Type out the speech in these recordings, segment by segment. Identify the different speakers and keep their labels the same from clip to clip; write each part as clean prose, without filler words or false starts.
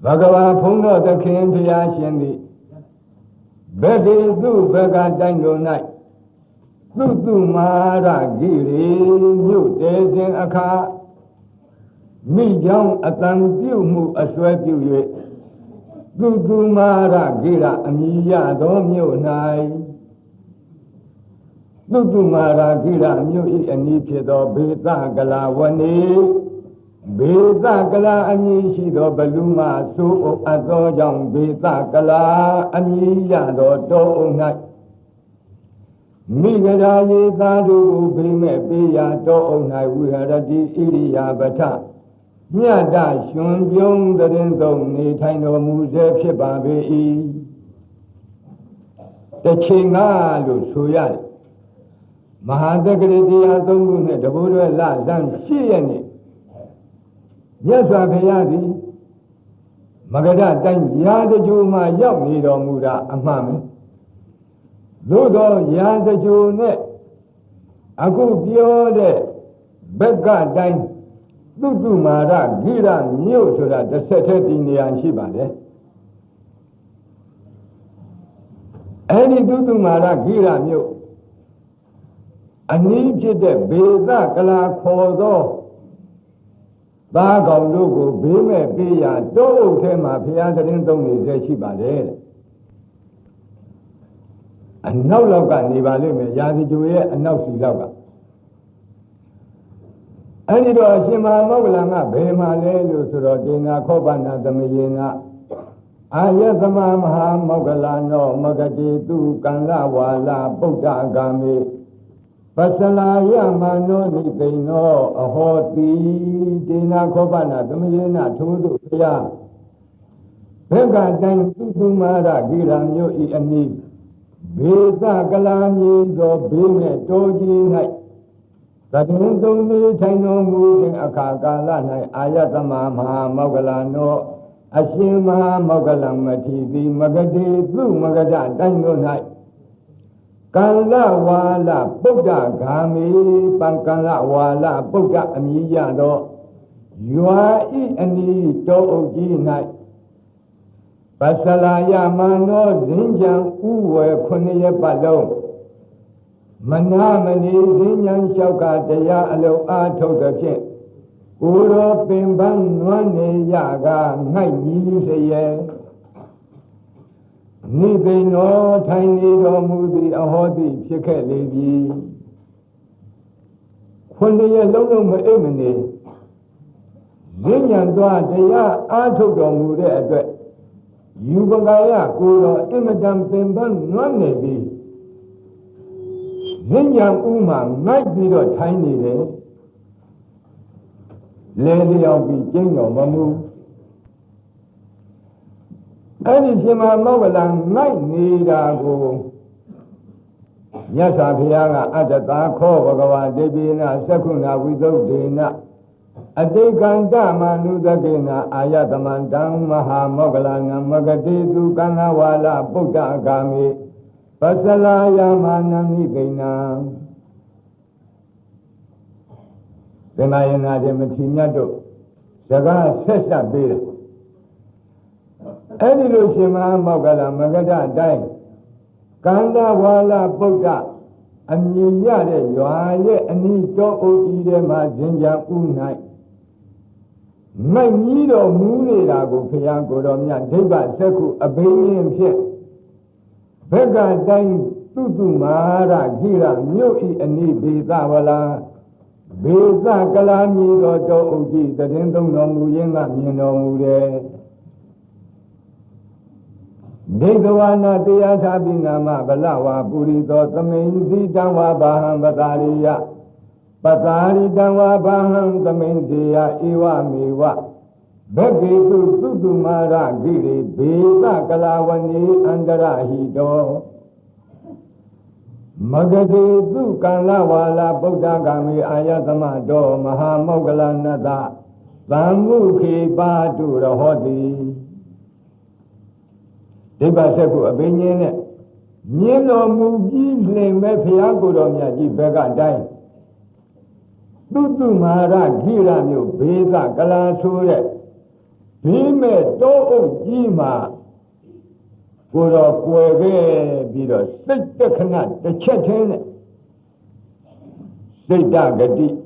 Speaker 1: ဘဂဝါဖုံးတော်သခင်ဖျားရှင်သည်ဘဂေသူဘဂတိုင်းတို့၌သူမာရဂိရိမြို့တဲခြင်းအခါမိကြောင့်အတန်ပြုမှုအစွဲပြု၍သူမာရဂိရအမိရသောမြို့၌သူမာရဂိရမြို့၏အနီးဖြစ်သောဘေသကလာဝနေဘေသကလာအမည်ရှိသောဘလူမဆိုးအပ်သောကြောင့်ဘေသကလာအမည်ရသောတောအုပ်၌မိဂရာယေသာတို့ကိုဘေးမဲ့ပေးရာတောအုပ်၌ဝိဟရတိဣရိယာပထမြတ်တရှင်ပြုံးတရင်သုံးနေထိုင်တော်မူစေဖြစ်ပါပေ၏တချိန်ကလို့ဆိုရတယ်မဟာတက္ကရာတရားသုံးခုနဲ့တဘိုးတော်လဇန်ရှိရနေ့မြတ်စွာဘုရားသည်မဂဓတိုင်းရာဇဂိုမှရောက်နေတော်မူတာအမှန်ပဲသို့သောရာဇဂိုနဲ့အခုပြောတဲ့ဘက်ကတိုင်းသူမာရဂိရမြို့ဆိုတာတစ်ဆက်တည်းဒီနေရာရှိပါတယ်အဲဒီသူမာရဂိရမြို့အနည်းဖြစ်တဲ့ဘေသကလာခေါ်သောသားကောင်တို့ကိုဘေးမဲ့ပေးရတောအုပ်ထဲမှာဘုရားသတင်းသုံးနေစေရှိပါတယ်အနောက်လောက်ကနေပါလိမ့်မယ်ရာဇဂိုရဲ့အနောက်စီလောက်ကအဲဒီတော့အရှင်မဟာမောဂလန်ကဘယ်မှာလဲလို့ဆိုတော့ဒေနာခောပနာသမယေနအာယသမမဟာမောဂလနောမဂတိတုကံလဝါလာပုဒ္ဒဂာမိပသလာယမနောနိသိဏောအဟောတိဒေနာခောပနာသမယေနထိုးတို့ဘုရားဘက်ကတိုင်းသူမာရဂိရမျိုးဤအနိဘေသကလာမြေသောဘေးမဲ့တောကြီး၌သတ္တန်သုံးလေးထိုင်တော်မူခြင်းအခါကာလ၌အာယသမမဟာမောဂလနောအရှင်မဟာမောဂလမထေရသည်မဂတိသူမဂဒတိုင်းတို့၌ကံလဝါလပုဒ္ဒဂာမိပံကံလဝါလပုဒ္ဒအမည်ရသောရွာဤအနီးတောအုပ်ကြီး၌ပသလာယမနောဇင်းကြံဥဝယ်9ရက်ပတ်လုံးမနာမနေဇင်းဉဏ်လျှောက်ကတရားအလုံးအားထုတ်သဖြင့်ကိုယ်တော်ပင်ပန်းနွမ်းနေရကငိုက်ကြီးစေရဲ့နိဗ္ဗာန်တော်ထိုင်နေတော်မူသည်အဟောတိဖြစ်ခဲ့လေပြီ9ရက်လုံးမအိပ်မနေဇင်းဉဏ်သွားတရားအားထုတ်တော်မူတဲ့အတွက်ယူပကာယကိုယ်တော်အင်မတန်ပင်ပန်းနွမ်းနေပြီဉာဏ်ဥမှာငိုက်ပြီးတော့ထိုင်နေတယ်လဲလျောက်ပြီးကျင်းတော်မမူအဲ့ဒီရှင်မမောဂလန်ငိုက်နေတာကိုမြတ်စွာဘုရားကအတ္တသာခောဘဂဝါတေပိနသက္ခုနာဝိသုဒ္ဓေနအတိကန္တမနုသကေနအာယတမန္တံမဟာမောဂလနံမဂတိတုကံလဝါလပုဒ္ဒဂာမိပသလာယမနမိကိဏံသင်္ဃာယနာတိမထေမြတ်တို့စကားဆက်ဆက်ပေးတယ်အဲ့ဒီလိုရှင်မဟာမောဂလမဂဒတိုင်းကန္တဝါလပုဒ္ဒအမြင်ရတဲ့ရွာရဲ့အနီးတောအုပ်ကြီးထဲမှာဇင်ကြံဥ၌မိုက်ကြီးတော်မူနေတာကိုဘုရားကိုယ်တော်မြတ်ဒိဗ္ဗစက္ခုအဘိညာဉ်ဖြင့်ဘက်ကတိုင်းသူမာရဂိရမြို့ဤအနိဘေသဝလာဘေသကလာမည်သောတောအုပ်ကြီးတရင်သုံးတော်မူရင်းကမြင်တော်မူတယ်ဒိဋ္ဌဝနာတရားထာပိနာမဗလဝါပုရိသောသမိန်စီတံဝါဘာဟံပတာရိယပတာရိတံဝါဘာဟံသမိန်တေယဧဝမေဝဘဂေသူမာရဂိရိဘေသကလာဝနေအန္တရဟိတောမဂတိသူကံလဝါလာပုဒ္ဒဂာမိအာယသမတောမဟာမောဂလနတသံမုခေပါတုရဟောတိဒိဗ္ဗစက္ခုအဘိညာဉ်နဲ့မြင်တော်မူပြီးလင်မဲ့ဘုရားကိုယ်တော်မြတ်ကြီးဘက်ကတိုင်းသူမာရဂိရမျိုးဘေသကလာဆိုတဲ့ Bime do Jima Guru Kwege Bido Sit the Kanat, the Chetin Sita Gadi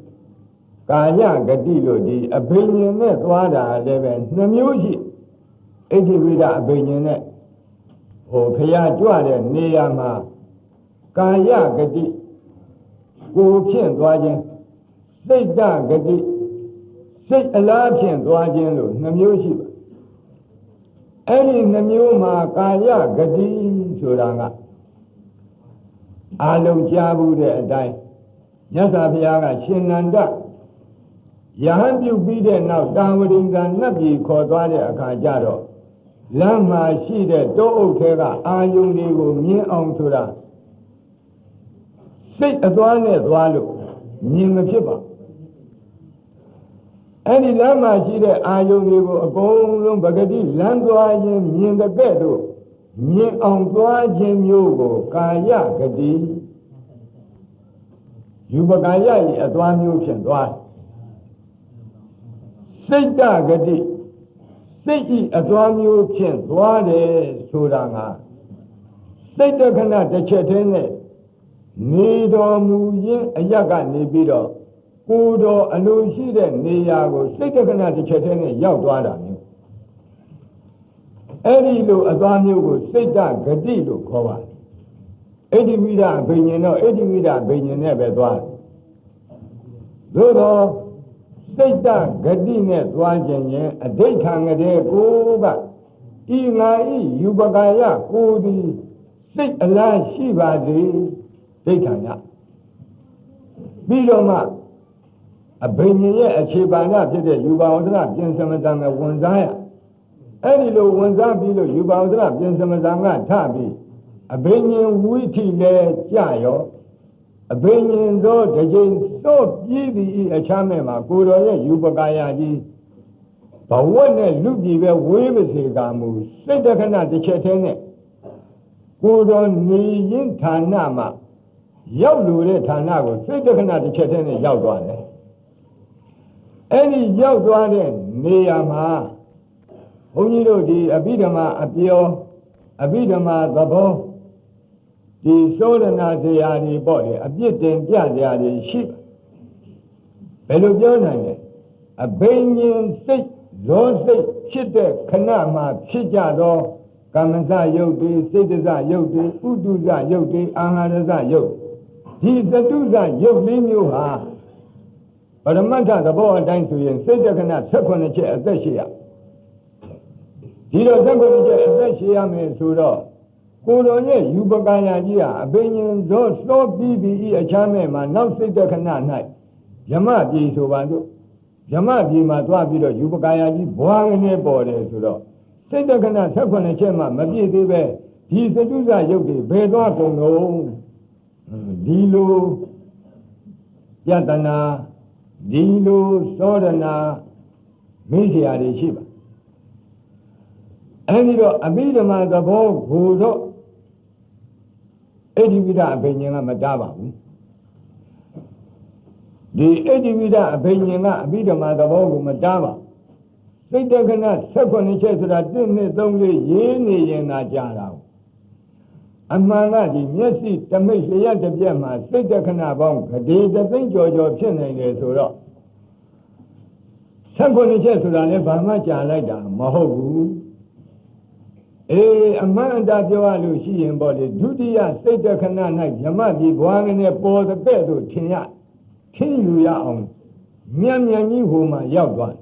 Speaker 1: Kaya Gadilo di Abinyanet Wada Leven Namuji Edivida Abinyanet O Pia Juade Niyama Kaya Gadi Gu Pian Dwajin Sita Gadi Sit a la Pian Dwajin Lu Namuji Any Namuma Kaya Gadi Suranga Alum Jabu de Dai Yasapiaga Shinanda Yahan you be there now, downwarding the Nabi Kodwade Akajaro. Lama she the do Tega, Ayuni will mean on to that. Sit at one as Walu, mean the Chiba. Any Lama she the Ayuni will go Bagadi, Landwajan, mean the Bedu, mean on Dwajan Yogo, Kaya Gadi. Yubagaya at one you can do. Sita Gadi, Siti Adwamu Chin, Dwade Suranga, Sita Kana the Chetene, Nido Muyin, Ayaga Nibido, Kudo, Alushide, Niago, Sita Kana the Chetene, Yawdwada. Edilu Adwamu, Sita Gadilu Kova, Edivida, Benino, Edivida, Benine, Bedwan. Sita Gadine Dwajan, a daytime a day, Goba, Inai, Yubagaya, Godi, Sit a la Shiva de Daytana. Bidoma, a Benye, a Chibana, Yubaudra, Jensamazanga, Wanzaya. Any low Wanza below Yubaudra, Jensamazanga, Tabi, a Benye witty le Jayo. A Benyan do the Jane so giddy a chamema, good or Yubagayaji. But one Lugi were waving Gamu, say the Kana the Chetene. Good on me in Tanama. Yaulu Tanago, say the Kana the Chetene Yawdwane. Any Yawdwane, Neama. Only the Abidama Abio, Abidama Gabo. The Solana de Ari body, a bit in Yadi sheep. Belugiana, a Banyan sick, those sick, Chite, Kanama, Chijado, Kamanza Yodi, Sediza Yodi, Uduza Yodi, Ahadaza Yodi. He's the Duza Yodi you ha. But a month of the boy dying to you, Seta cannot suck on a chair as the Shia. He doesn't go to the Shia me Sudo. Kudoye, Yubagaya, a Benyan, those slow BBE, a chamema, now sit the canal night. Yamadi Subando, Yamadi Matwabido, Yubagaya, Boang body Sudo. Sit the canal, second chema, Madi Debe, he's the Duza Yogi, Bedwako no, Dilo, Yatana, Dilo, Sodana, Misia de Shiva. And you know, Abidama the ball, Gudo. Edivida Benyana Madaba. The Edivida Benyana Abidama the Bogu Madaba. They cannot second chess that didn't only Yeni Yenajara. And Manadi, Yesi, the Messiah de Yama, Sita Canabon, the thing George Chin and Sura. Second chess that never much like Mahogu. A man that you are Lucian body, Dudia, Seta Canana, Yamadi, one in a board of bed to Tia, King you on Miami, whom I yelled one.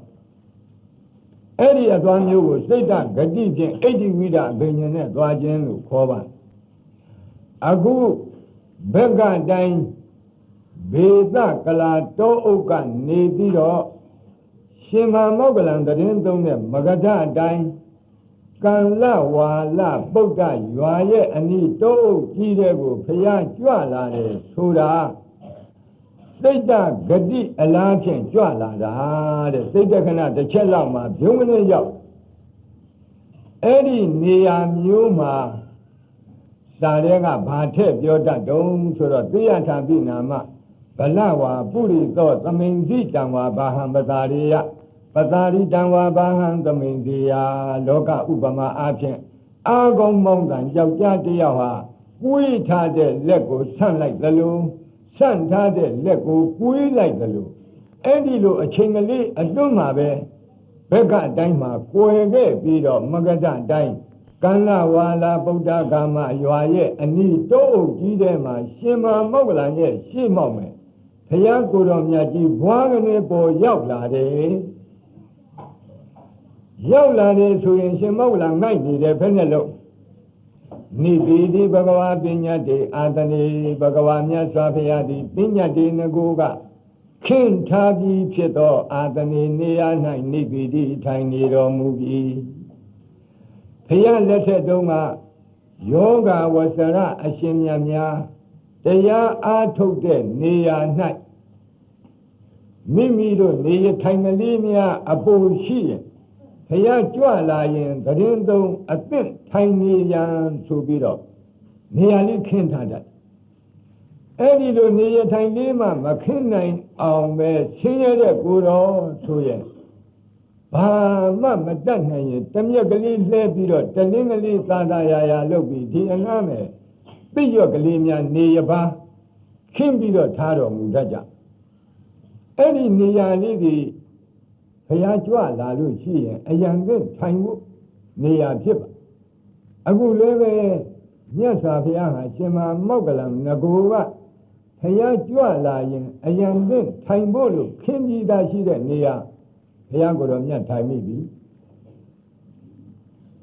Speaker 1: Eddie at one you will say that Gadijin, 80 Vida, Benyanet, Wajan, Kovan. Agu, Bega Dine, Beza, Kalato, Oka, Nedido, Shima Mogalan, the Rindom, Magada Dine. Kanla wala Boga Yuaye and Do Girego Paya Juala Sura Seta Gadi Alakin Juala, the Seta Kana, the Chelama, Bumene Yao Eddie Nia Muma Sarenga Bate Yoda Dom Sura Diata Binama Balawa Buri thought the main Zitama Bahambadaria ပသာရိတံဝါဘာဟံသမိန်တိယလောကဥပမာအဖြစ်အာဂုံမောင်းတန်ယောက်ျားတစ်ယောက်ဟာကွေးထားတဲ့လက်ကိုဆန့်လိုက်သလိုဆန့်ထားတဲ့လက်ကိုကွေးလိုက်သလိုအဲ့ဒီလိုအချိန်ကလေးအတွန်းမှာပဲဘက်ကအတိုင်းမှာကွယ်ခဲ့ပြီးတော့မဂဒတိုင်းကန္လဝါလာဗုဒ္ဓဂါမရွာရဲ့အနီးတောအုပ်ကြီးထဲမှာရှင်မမောက္ကလန်ရဲ့ရှေ့မောက်မယ်ဘုရားကိုယ်တော်မြတ်ကြီးဘွားကနေပေါ်ရောက်လာတယ်ရောက်လာတယ်ဆိုရင်ရှင်မောက္ကလန်ငိုက်နေတယ်ဘယ်နဲ့လို့နိတိတိဘဂဝါပညာတိအာတနေဘဂဝါမြတ်စွာဘုရားသည်ပညာတိငကိုကခင်ထားပြီးဖြစ်သောအာတနေနေရာ၌နိတိတိထိုင်နေတော်မူပြီဘုရားလက်ထက်တုန်းကယောဂဝဆရအရှင်မြတ်များတရားအားထုတ်တဲ့နေရာ၌မိမိတို့နေရထိုင်ကလေးများအပူရှိရင်ဘုရားကြွလာရင်သတင်းသုံးအသင့်ထိုင်နေရန်ဆိုပြီးတော့နေရာလေးခင်းထားတတ်အဲ့ဒီလိုနေရထိုင်လေးမှမခင်းနိုင်အောင်ပဲဆင်းရဲတဲ့ကိုယ်တော်ဆိုရင်ဘာမှမတတ်နိုင်ရင်တမျက်ကလေးလှဲပြီးတော့တလင်းကလေးသာသာရာလုပ်ပြီးဒီအငမ်းမဲ့ပြည့်ရွက်ကလေးများနေရပါခင်းပြီးတော့ထားတော်မူတတ်ကြအဲ့ဒီနေရာလေးဒီဘုရားကြွလာလို့ရှိရင်အယံသင့်ထိုင်ဖို့နေရာဖြစ်ပါအခုလည်းပဲမြတ်စွာဘုရားဟာရှင်မမောက္ကလံငကိုကဘုရားကြွလာရင်အယံသင့်ထိုင်ဖို့လို့ခင်းပြီးသားရှိတဲ့နေရာဘုရားကိုယ်တော်မြတ်ထိုင်မိပြီ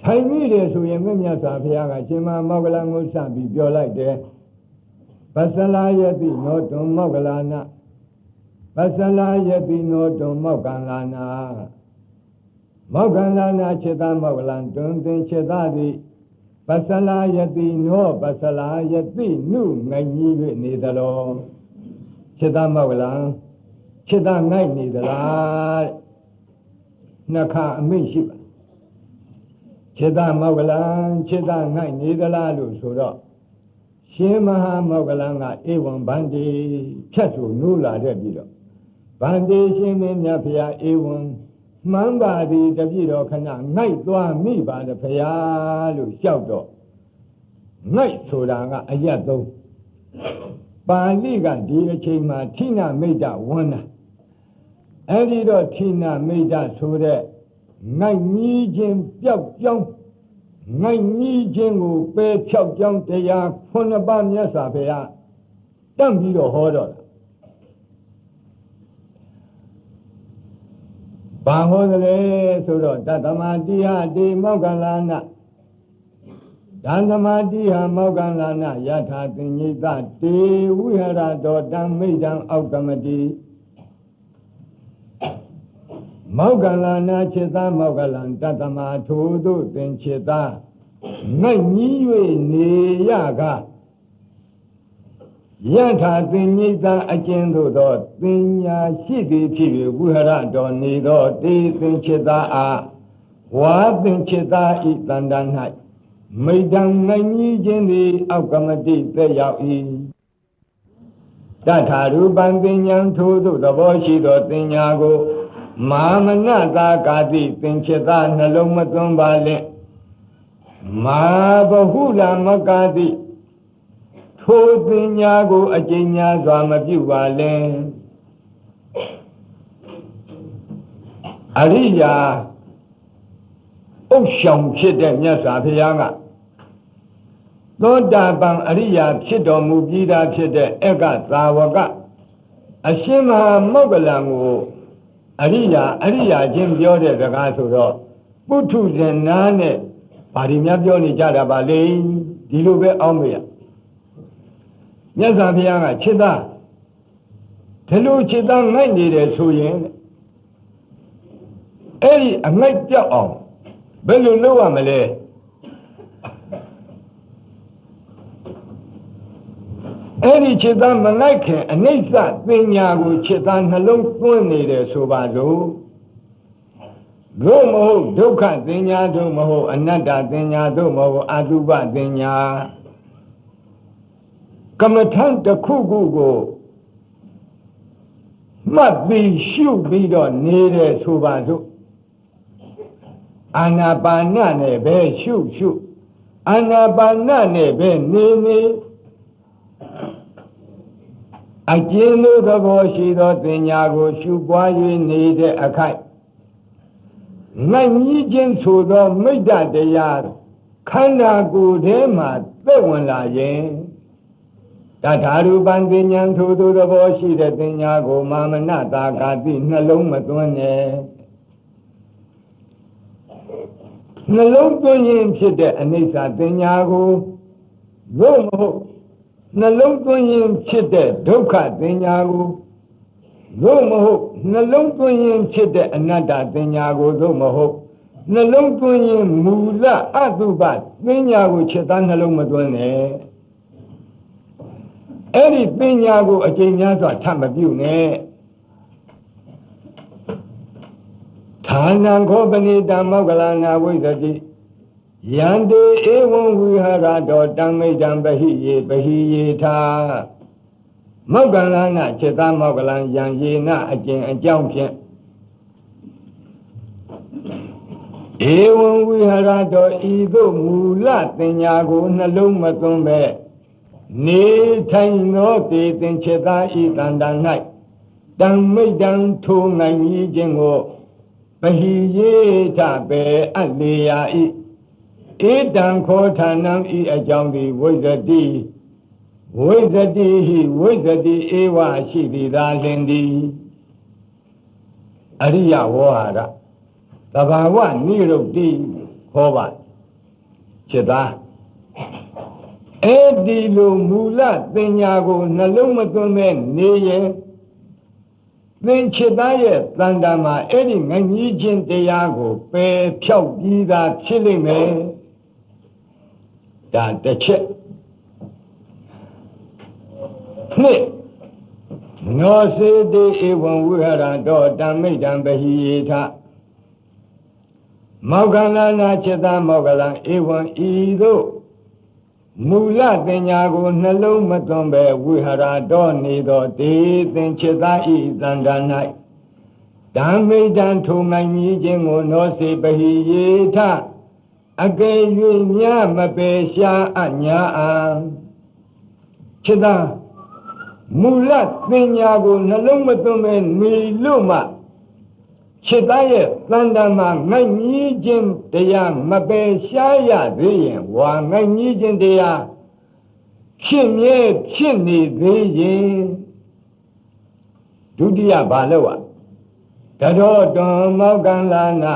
Speaker 1: ထိုင်မိတယ်ဆိုရင်မြတ်စွာဘုရားကရှင်မမောက္ကလံကိုစပြီးပြောလိုက်တယ်ပသလာယတိနောတုံမောက္ကလနာပသလာယတိနောတုံမောက္ကလနာမောက္ကလနာจิตမောက္ကလံတွင်သင်จิตသည်ပသလာယတိနောပသလာယတိနုငိုင်ကြီး၍နေသလောจิตမောက္ကလံจิตငိုက်နေသလားနှခအမိတ်ရှိပါจิตမောက္ကလံจิตငိုက်နေသလားလို့ဆိုတော့ရှင်မဟာမောက္ကလံကဧဝံဗန္တိဖြတ်ဆိုနိုးလာတဲ့ပြီးတော့ဗန္တိရှင်မင်းမြတ်ဖရာဧဝံမှန်ပါသည်တပြည့်တော်ခဏငိုက်သွားမိပါတယ်ဖရာလို့လျှောက်တော့ငိုက်ဆိုတာကအယတ်သုံးပါဠိကဒီအချိန်မှာဌိနမိတ်တဝန္နာအဲ့ဒီတော့ဌိနမိတ်တဆိုတဲ့ငိုက်ကြီးခြင်းပျောက်ကြောင်းငိုက်ကြီးခြင်းကိုပယ်ဖြောက်ကြောင်းတရား9ပါးမြတ်စွာဘုရားတန့်ပြီးတော့ဟောတော့ဘာဟောသလဲဆိုတော့တသမတိဟတိမောက္ကလနာဓမ္မတိဟမောက္ကလနာယထာသင်္ညိတတေဝိဟရတောတံမိတံအောက်ကမတိမောက္ကလနာจิตမောက္ကလံတသမထိုသို့သင်จิตငိုက်ကြီး၍နေရကယထာသင်္ညိတအကျဉ်သို့သောသင်ညာရှိသည်ဖြစ်၍ဝိဟရတော်နေသောတေသင်จิตအားဝါသင်จิตဤတန်တန်၌မိတ္တံငိုက်ကြီးခြင်းသည်အောက်ကမတိသက်ရောက်၏တထာရူပံသင်ညာထိုသို့သဘောရှိသောသင်ညာကိုမာမနတာကာတိသင်จิตနှလုံးမသွန်းပါလင့်မာဘဟုလမကာတိထိုသင်ညာကိုအကျဉ်းများစွာမပြုပါလဲအရိယာဥစ္ဆောင်ဖြစ်တဲ့မြတ်စွာဘုရားကသောတာပန်အရိယာဖြစ်တော်မူပြီးသားဖြစ်တဲ့အက္ခသာဝကအရှင်မဟာမောက္ကလံကိုအရိယာချင်းပြောတဲ့စကားဆိုတော့ပုထုဇဉ်နာနဲ့ဘာဒီများပြောနေကြတာပါလေဒီလိုပဲအောင်းမရမြတ်စွာဘုရားကจิตဒီလိုจิตငိုက်နေတယ်ဆိုရင်အဲ့ဒီအငိုက်ပြောက်အောင်ဘယ်လိုလုပ်ရမလဲအဲ့ဒီจิตမငိုက်ခင်အနိစ္စပညာကိုจิตနှလုံးသွင်းနေတယ်ဆိုပါလို့လို့မဟုတ်ဒုက္ခပညာတို့မဟုတ်အနတ္တပညာတို့မဟုတ်အတုပပညာကမ္မထံတစ်ခုခုကို မှတ်ပြီးရှုပြီးတော့နေတဲ့ဆိုပါစို့အာနာပါနနဲ့ပဲရှုအာနာပါနနဲ့ပဲနေအကျဉ်းလို့သဘောရှိသောသင်ညာကိုရှုပွား၍နေတဲ့အခိုက်ငတ်ကြီးခြင်းဆိုသောမိတ္တတရားခန္ဓာကိုယ်ထဲမှာသက်ဝင်လာရင်တထာရူပံသင်ညာထိုသဘောရှိတဲ့သင်ညာကိုမာမနတာကာတိနှလုံးမသွင်းနဲ့နှလုံးသွင်းရင်ဖြစ်တဲ့အနိစ္စသင်ညာကိုသို့မဟုတ်နှလုံးသွင်းရင်ဖြစ်တဲ့ဒုက္ခသင်ညာကိုသို့မဟုတ်နှလုံးသွင်းရင်ဖြစ်တဲ့အနတ္တသင်ညာကိုသို့မဟုတ်နှလုံးသွင်းရင်မူလအတုပသင်ညာကိုချက်သားနှလုံးမသွင်းနဲ့အဲ့ဒီသင်ညာကိုအကျဉ်းများစွာထပ်မပြုနဲ့ဌာနံခောပဏိတမောကလနာဝိသတိယန္တေဧဝံဝိဟရတောတံမိတံပဟိယေထာမောကလနာจิตမောကလံယံယေနအကျင့်အကြောင်းဖြင့်ဧဝံဝိဟရတောဤသို့မူလတင်ညာကိုနှလုံးမသွင်းပဲနေထိုင်သောတေသင်จิตဤတန်တန်၌တံမိတံထိုနိုင်ခြင်းကိုပဟိယေထပဲအပ်လေရာဤဧတံခောဌာနံဤအကြောင်းသည်ဝိဇ္ဇတိဟိဝိဇ္ဇတိဧဝရှိသည်သာလင်သည်အရိယဝေါဟာရသဘာဝနိရုဒ္ဓိခေါ်ပါจิตသားအဲ့ဒီလိုမူလသင်ညာကိုနှလုံးမသွင်းမဲ့နေရင်သင်จิตသားရဲ့တန်တာမှာအဲ့ဒီငြိခြင်းတရားကိုပယ်ဖြောက်ပြီးသားဖြစ်လိမ့်မယ်ဒါတစ်ချက်နှစ်နောစေတိဧဝံဝိဟရတောတံမိတံပဟိယေထမောကလနာจิตမောကလံဧဝံဤသို့မူလတင်ညာကိုနှလုံးမသွင်းပဲဝိဟရတောနေသောတေသင်จิตဤသန္တာ၌ဓမ္မိတံထုံနိုင်ခြင်းကိုနောစေပဟိယေထအကယ်၍မြမပေရှားအညာအာจิตမူလသင်ညာကိုနှလုံးမသွင်းပဲနေလို့မှจิตရဲ့သန္တာမှာငတ်ညည်းခြင်းတရားမပယ်ရှားရသေးရင်ဝါငတ်ညည်းခြင်းတရားဖြစ်မြဲဖြစ်နေသေးရင်ဒုတိယဘာလို့อ่ะတတော်တွန်မောကံလာနာ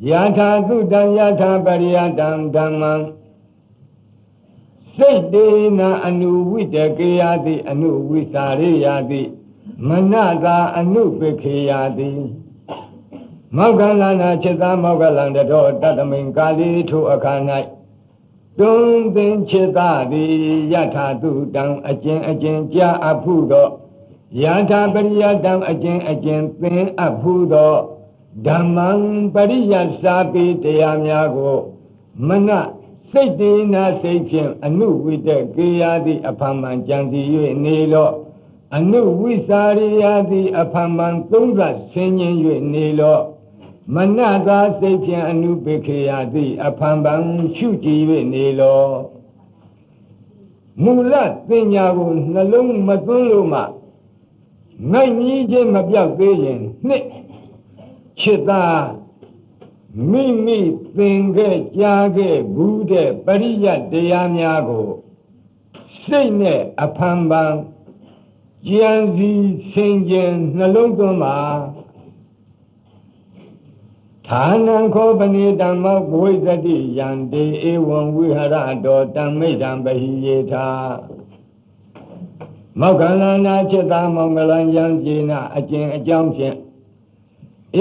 Speaker 1: ယထာသုတံယထာပရိယတံဓမ္မံစိတ်တေနာအနုဝိတကေယတိအနုဝိစာရိယတိမနတာအနုပိခေယတိမောကလနာจิตမောကလံတတော်တတမိန်ကာလီထိုအခါ၌တွင်သင်จิตသည်ယထာတုတံအကျဉ်ကြာအပ်ဟုသောယထာပရိယတံအကျဉ်သင်အပ်ဟုသောဓမ္မံပရိယစာပေတရားများကိုမနစိတ်တေနာစိတ်ဖြင့်အနုဝိတကေယတိအဖမ္မှန်ကြံတည်၍နေလောအနုဝိစာရိယတိအဖမ္မှန်သုံးသဆင်းခြင်း၍နေလောမနတာစိတ်ဖြင့်အနုပိခေယတိအဖန်ပံရှုကြည်၍နေလောမူလသင်ညာကိုနှလုံးမသွင်းလို့မှငတ်ညည်းခြင်းမပြောက်သေးရင်နှစ်จิตမိမိသင်ခဲ့ကြားခဲ့ဘူးတဲ့ပရိယတ်တရားများကိုစိတ်နဲ့အဖန်ပံကြံစီဆင်ခြင်နှလုံးသွင်းပါဌာနံခောပဏိတမောဝိသတိယံတေဧဝံဝိဟရတောတံမိတံပဟိယေထာမောကလနာจิตမောကလံယံကျေနအကျဉ်အကြောင်းဖြင့်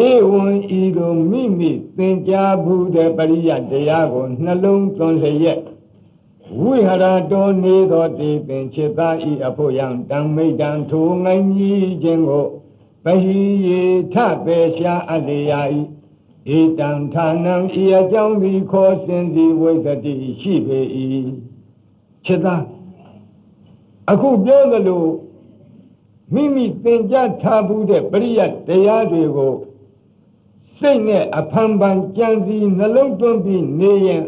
Speaker 1: ဧဝံဤသို့မိမိသင်ကြားဘူးတဲ့ပရိယတ်တရားကိုနှလုံးသွင်းလျက်ဝိဟရတောနေသောတေပင်จิตဤအဖို့ယံတံမိတံထိုငိုင်းကြီးခြင်းကိုပဟိယေထပေရှာအလေယာဤဧတံဌာနံဤအကြောင်းသည်ခေါ်စဉ်သည်ဝိသတိရှိပေ၏จิตအခုပြောသလို မိမိသင်ကြားထားဘူးတဲ့ပရိယတ်တရားတွေကိုစိတ်နဲ့အဖန်ဖန်ကြံစည်နှလုံးသွင်းပြီးနေရင်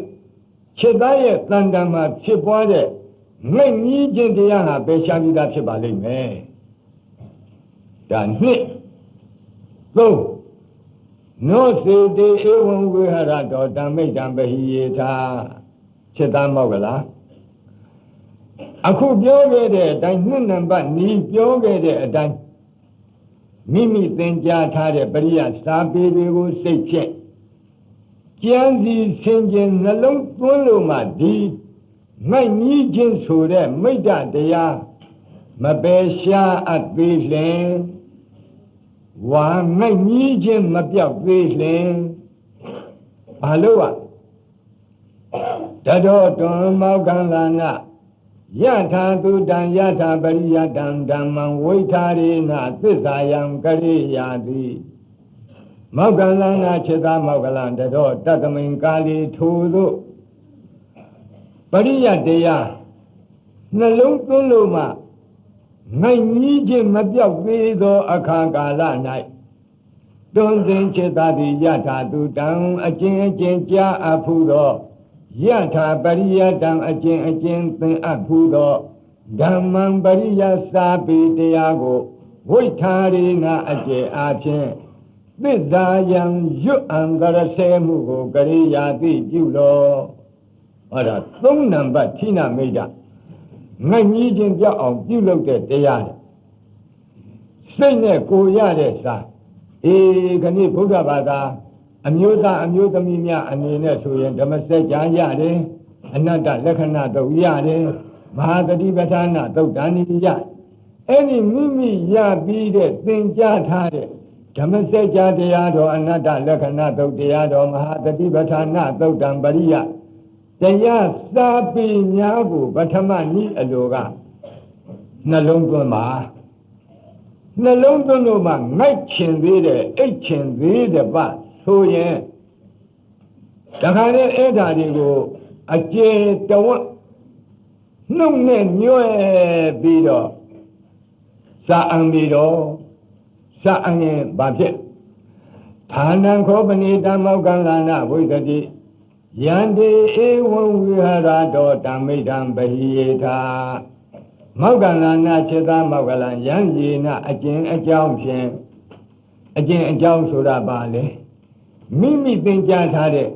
Speaker 1: ခြေသားရဲ့တန်တန်မှာဖြစ်ပွားတဲ့ငိုက်မြည်ခြင်းတရားဟာပယ်ရှားပြီးသားဖြစ်ပါလိမ့်မယ်ဒါနှစ်သုံးနောစေတေဧဝံဝိဟရတောဓမ္မိတံပဟိယေထာခြေသားမောက်ကလားအခုပြောခဲ့တဲ့အတိုင်းနှစ်နံပါတ်နီးပြောခဲ့တဲ့အတိုင်းမိမိသင်ကြားထားတဲ့ပရိယစာပေတွေကိုစိတ်ဖြင့်ကြံစည်ဆင်ခြင်နှလုံးသွင်းလို့မှဒီငိုက်မြည်ခြင်းဆိုတဲ့မိတ္တတရားမပယ်ရှားအပ်သေးလျင်ဝါငိုက်မြည်ခြင်းမပြောက်သေးလျင်ဘာလို့တတော်တွန်မောကံလာနာယထာတုတံယထာပရိယတံဓမ္မံဝိထာရေနသစ္စာယံကရိယာတိမောကလံနာခြေသာမောကလံတတော်တတမိန်ကာလီထိုသို့ပရိယတရားနှလုံးသွင်းလို့မှငိုက်ကြီးခြင်းမပြောက်သေးသောအခါကာလ၌တွန်းစင်ခြေသာသည်ယထာတုတံအကျဉ်ကြားအပ်ဖူးသောယထာပရိယတံအကျဉ်သင်အပ်ဖူးသောဓမ္မံပရိယစာပေတရားကိုဝိထာရေနအကျေအားဖြင့်သစ္စာယံရွတ်အံကရဆဲမှုကိုကရိယာတိပြုလောဟောဒါသုံးနံပါတ်ဌိနမိတ်တငိုက်ကြီးခြင်းပြောက်အောင်ပြုလုပ်တဲ့တရားစိတ်နဲ့ကိုရတဲ့စာခဏဗုဒ္ဓဘာသာအမျိုးသားအမျိုးသမီးများအနေနဲ့ဆိုရင်ဓမ္မစကြာရတယ်အနတ္တလက္ခဏာတုတ်ရတယ်မဟာတတိပဋ္ဌာနာတုတ်တန်ဤရအဲ့ဒီမိမိရပြီးတဲ့သင်ကြားထားတဲ့ဓမ္မစကြာတရားတော်အနတ္တလက္ခဏာတုတ်တရားတော်မဟာတတိပဋ္ဌာနာတုတ်တံပရိယတရားစာပေများကိုပထမနည်းအလိုကနှလုံးသွင်းပါနှလုံးသွင်းလို့မှငိုက်ချင်သေးတယ်အိတ်ချင်သေးတယ်ပါဆိုရင်တခါတည်းအဲ့ဓာတွေကိုအကျေတဝက်နှုတ်နဲ့ညွဲပြီးတော့စာအံပြီးတော့စာအံရင်ဘာဖြစ်ဌာနံခောပဏိတမောကံလာနာဝိသတိယန္တိဧဝံဝိဟရတောဓမ္မိတံပဟိယေထာမောကံလာနာခြေသာမောကလံယံယေနအကျဉ်အကြောင်းဖြင့်အကျဉ်အကြောင်းဆိုတာပါလေမိမိသင်ကြားထားတဲ့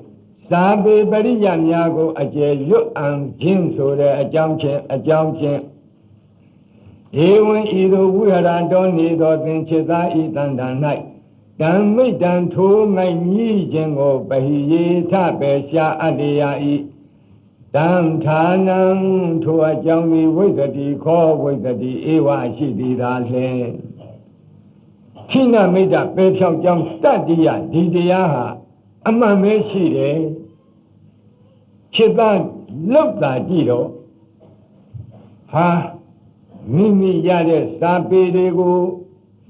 Speaker 1: စာပေပရိယများကိုအကျယ်ရွတ်အံခြင်းဆိုတဲ့အကြောင်းချင်းဧဝံဤသို့ဝိဟရတောနေသောသင်္ချစ်သာဤတန်တန်၌ဓမ္မိတံထိုးငိုက်မြည်ခြင်းကိုပဟိယေထပေရှာအတ္တယာဤတံဌာနံထိုအကြောင်းသည်ဝိသတိခောဝိသတိဧဝရှိသည်သာလျှင်ခိနမိတ္တပေဖြောက်ကြောင်းတတ္တိယဒီတရားဟာအမှန်ပဲရှိတယ်ခြေသားလောက်တာကြည့်တော့ဟာမိမိရတဲ့စာပေတွေကို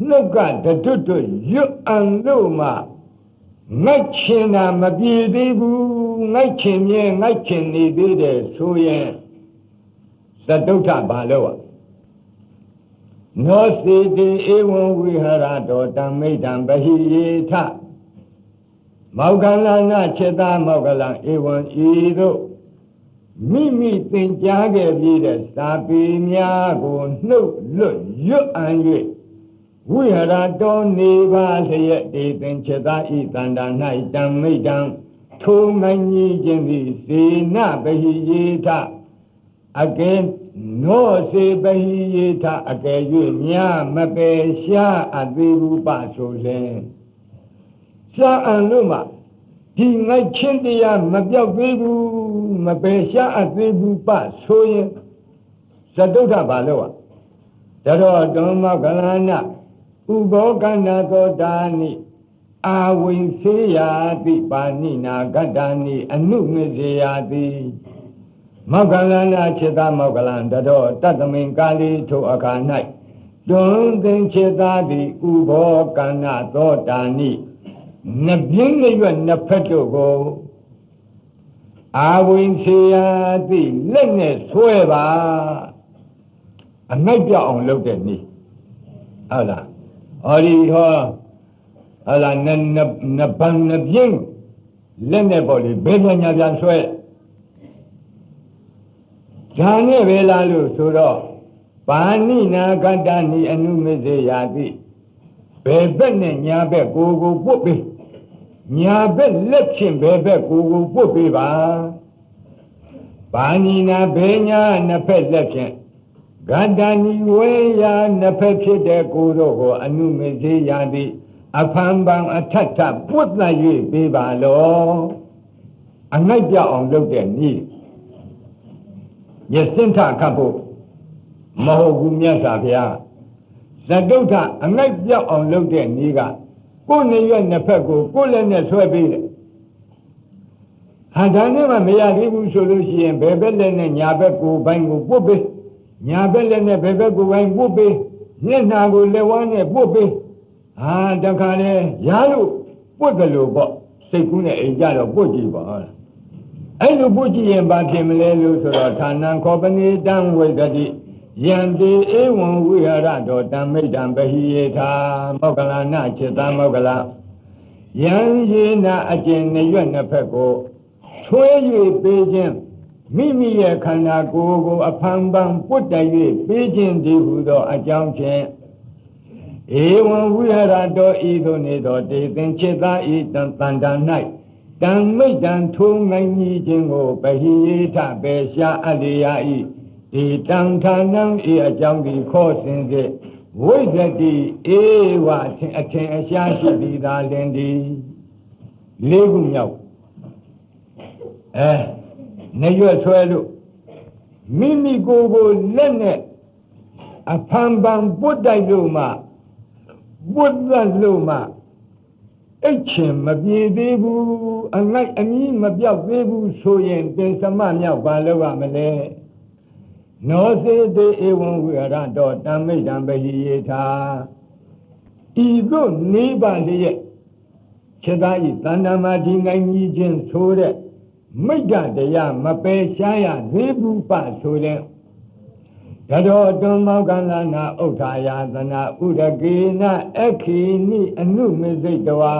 Speaker 1: နှုတ်ကတတွတ်ရွတ်အံလို့မှငိုက်ချင်တာမပြေသေးဘူးငိုက်ချင်မြဲငိုက်ချင်နေသေးတယ်ဆိုရင်သတုဋ္ဌဘာလို့နောစေတိဧဝံဝိဟရတောဓမ္မိတံပဟိယေထမောကလနာခြေသာမောကလံဧဝံဤသို့မိမိသင်ကြားခဲ့ပြီးတဲ့စာပေများကိုနှုတ်လွတ်ရွတ်အံ၍ဝိဟရတောနေပါလျက်တေသင်္ချသာဤတန္တာ၌ဓမ္မိတံထိုငိုင်းကြီးခြင်းသည်စေနပဟိယေထအကဲနောစေပဟိယေထအကယ်၍မြမပယ်ရှားအသေးဘူးပါဆိုလျင်စာအံလို့မှဒီငိုက်ချင်းတရားမပြောက်သေးဘူးမပယ်ရှားအသေးဘူးပါဆိုရင်သတုဋ္ဌဘာလို့တတော်ဓမ္မကလနာဥဘောကန္နာသောတာနိအာဝိစေယာတိပါဏိနာကတ္တာနိအနုမေစေယာတိမောကလနာခြေသာမောကလံတတော်တတမိန်ကာလီထိုအခါ၌တွန်းသင်ခြေသာသည်ဥဘောကန္နာသောတာနိနှစ်ပြင်းရွက်နှစ်ဖက်တို့ကိုအာဝိစေယာတိလက်နဲ့ဆွဲပါအငိုက်ပြောက်အောင်လုပ်တဲ့နည်း ဟုတ်လားဟောဒီဟောဟုတ်လားနဘန်နပြင်းလက်နဲ့ပေါ့လေဘေးပြန်ညာပြန်ဆွဲဈာနဲ့ပဲလားလို့ဆိုတော့ပါဏိနာကတ္တနိအနုမေစေယာတိဘယ်ဘက်နဲ့ညာဘက်ကိုပုတ်ပေးညာဘက်လက်ဖြင့်ဘယ်ဘက်ကိုပုတ်ပေးပါပါဏိနာဘေညာနှစ်ဖက်လက်ဖြင့်ကတ္တနိဝေယာနှစ်ဖက်ဖြစ်တဲ့ကိုတို့ကိုအနုမေစေယာတိအဖန်ပန်အထထပွတ်သက်၍ပေးပါလောအငိုက်ပြောက်အောင်လုပ်တဲ့နည်းရစင်ထခတ်ဖို့မဟုတ်ဘူးမြတ်စွာဘုရားသတုဋ္ဌအငိုက်ပြောက်အောင်လုပ်တဲ့နည်းကကိုယ်နေရွက်နှစ်ဖက်ကိုကိုယ်လက်နဲ့ဆွဲပေးတယ်ဟာဒါနဲ့မှမရသေးဘူးဆိုလို့ရှိရင်ဘယ်ဘက်လက်နဲ့ညာဘက်ကိုဘိုင်းကိုပုတ်ပေးညာဘက်လက်နဲ့ဘယ်ဘက်ကိုဘိုင်းပုတ်ပေးမျက်နှာကိုလက်ဝါးနဲ့ပုတ်ပေးဟာတခါလေရားလို့ပုတ်တယ်လို့ပေါ့စိတ်ကူးနဲ့အိမ်ကြတော့ပုတ်ကြည့်ပါဟုတ်လားအဲ့လိုပုတ်ကြည့်ရင်ဘာဖြစ်မလဲလို့ဆိုတော့ဌာနံခောပနိတံဝိဒတိယံတိဧဝံဝိဟရတောတံမိတံပဟိယေထာမောက္ကလနာจิตမောက္ကလယံယေနာအကျင့်နှစ်ရွက်နှစ်ဖက်ကိုထွေး၍ပေးခြင်းမိမိရဲ့ခန္ဓာကိုယ်ကိုအဖန်ပန်ပုတ်တ၍ပေးခြင်းတည်းဟူသောအကြောင်းဖြင့်ဧဝံဝိဟရတောဤသို့နေသောတေသင်จิตသာဤတန်တန္တ၌တံမိတံထိုးငိုင်းကြီးခြင်းကိုပဟိယေထပေရှားအလျာဤဒီတံဌာနံဤအကြောင်းဒီခေါ်စဉ်စေဝိဇ္ဇတိဧဝအထင်အရှားရှိသည်သာလင်ဒီလေးခုမြောက်နေရွက်ဆွဲလို့မိမိကိုယ်ကိုလက်နဲ့အဖန်ပန်ပုတ်တိုက်လို့မှပုတ်သက်လို့မှအိတ်ချင်မပြေသေးဘူးအငိုက်အမီးမပြောက်သေးဘူးဆိုရင်ပင်စမမြောက်ဘာလို့ရမလဲနောစေတေဧဝံဝိဟရတောတံမိတံပဟိယေထာဤသို့နေပါလျက်ခြေသားဤတဏ္ဍာမဒီငိုင်းကြီးခြင်းဆိုတဲ့မိတ္တတရားမပယ်ရှားရသေးဘူးပဆိုတဲ့တတော်တွန်မောကလနာဥဋ္ဌာယသနာဥဒကေနအခီနိအနုမေစိတ်တဝါ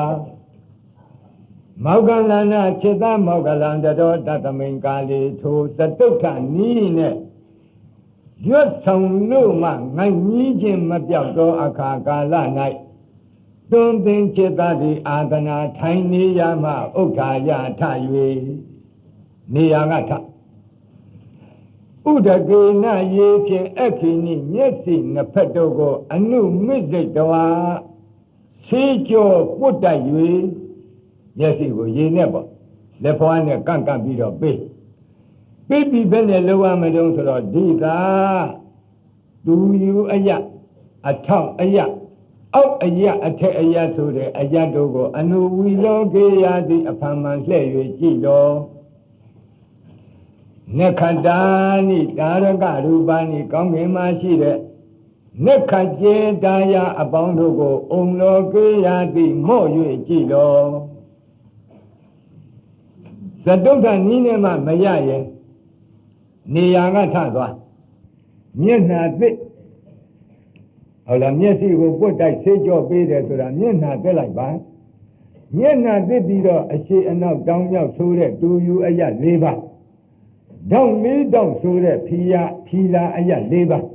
Speaker 1: မောကလနာခြေသားမောကလံတတော်တတမိန်ကာလီထိုသတုဋ္ဌနီးနဲ့ရွတ်ဆောင်လို့မှငိုင်းကြီးခြင်းမပြောက်သောအခါကာလ၌တွင်သင်จิตသည်အာသနာထိုင်နေရမှဥဋ္ဌာယထ၍နေရာကထဥဒကေနရေဖြင့်အခီနိမျက်စိနှစ်ဖက်တို့ကိုအနုမိစိတ်တော်ဆေးကြောပုတ်တိုက်၍မျက်စိကိုရေနဲ့ပေါ့လက်ဖွားနဲ့ကန့်ပြီးတော့ပေးပြီးဘယ်နဲ့လောက်ရမလို့ဆိုတော့ဒီသာသူယူအယအထောက်အယအောက်အယအထက်အယဆိုတဲ့အယတို့ကိုအနုဝီလောကေယတိအဖန်မှန်လှဲ့၍ကြည့်တော်နက္ခတာနိတာရကရူပနိကောင်းကင်မှာရှိတဲ့နက္ခကျေတာယအပေါင်းတို့ကိုအုံလောကေယတိမော့၍ကြည့်တော်သတုဋ္ဌနီးနဲ့မှမရရဲ့နေရာကထသွားမျက်နှာသစ်ဟုတ်လားမျက်စိကိုပုတ်တိုက်ဆေးကြောပေးတယ်ဆိုတာမျက်နှာသစ်လိုက်ပါမျက်နှာသစ်ပြီးတော့အရှိအနောက်တောင်းမြောက်ဆိုတဲ့တူယူအယ၄ပါးတောင်းလေးတောင်းဆိုတဲ့ဖီလာအယ၄ပါး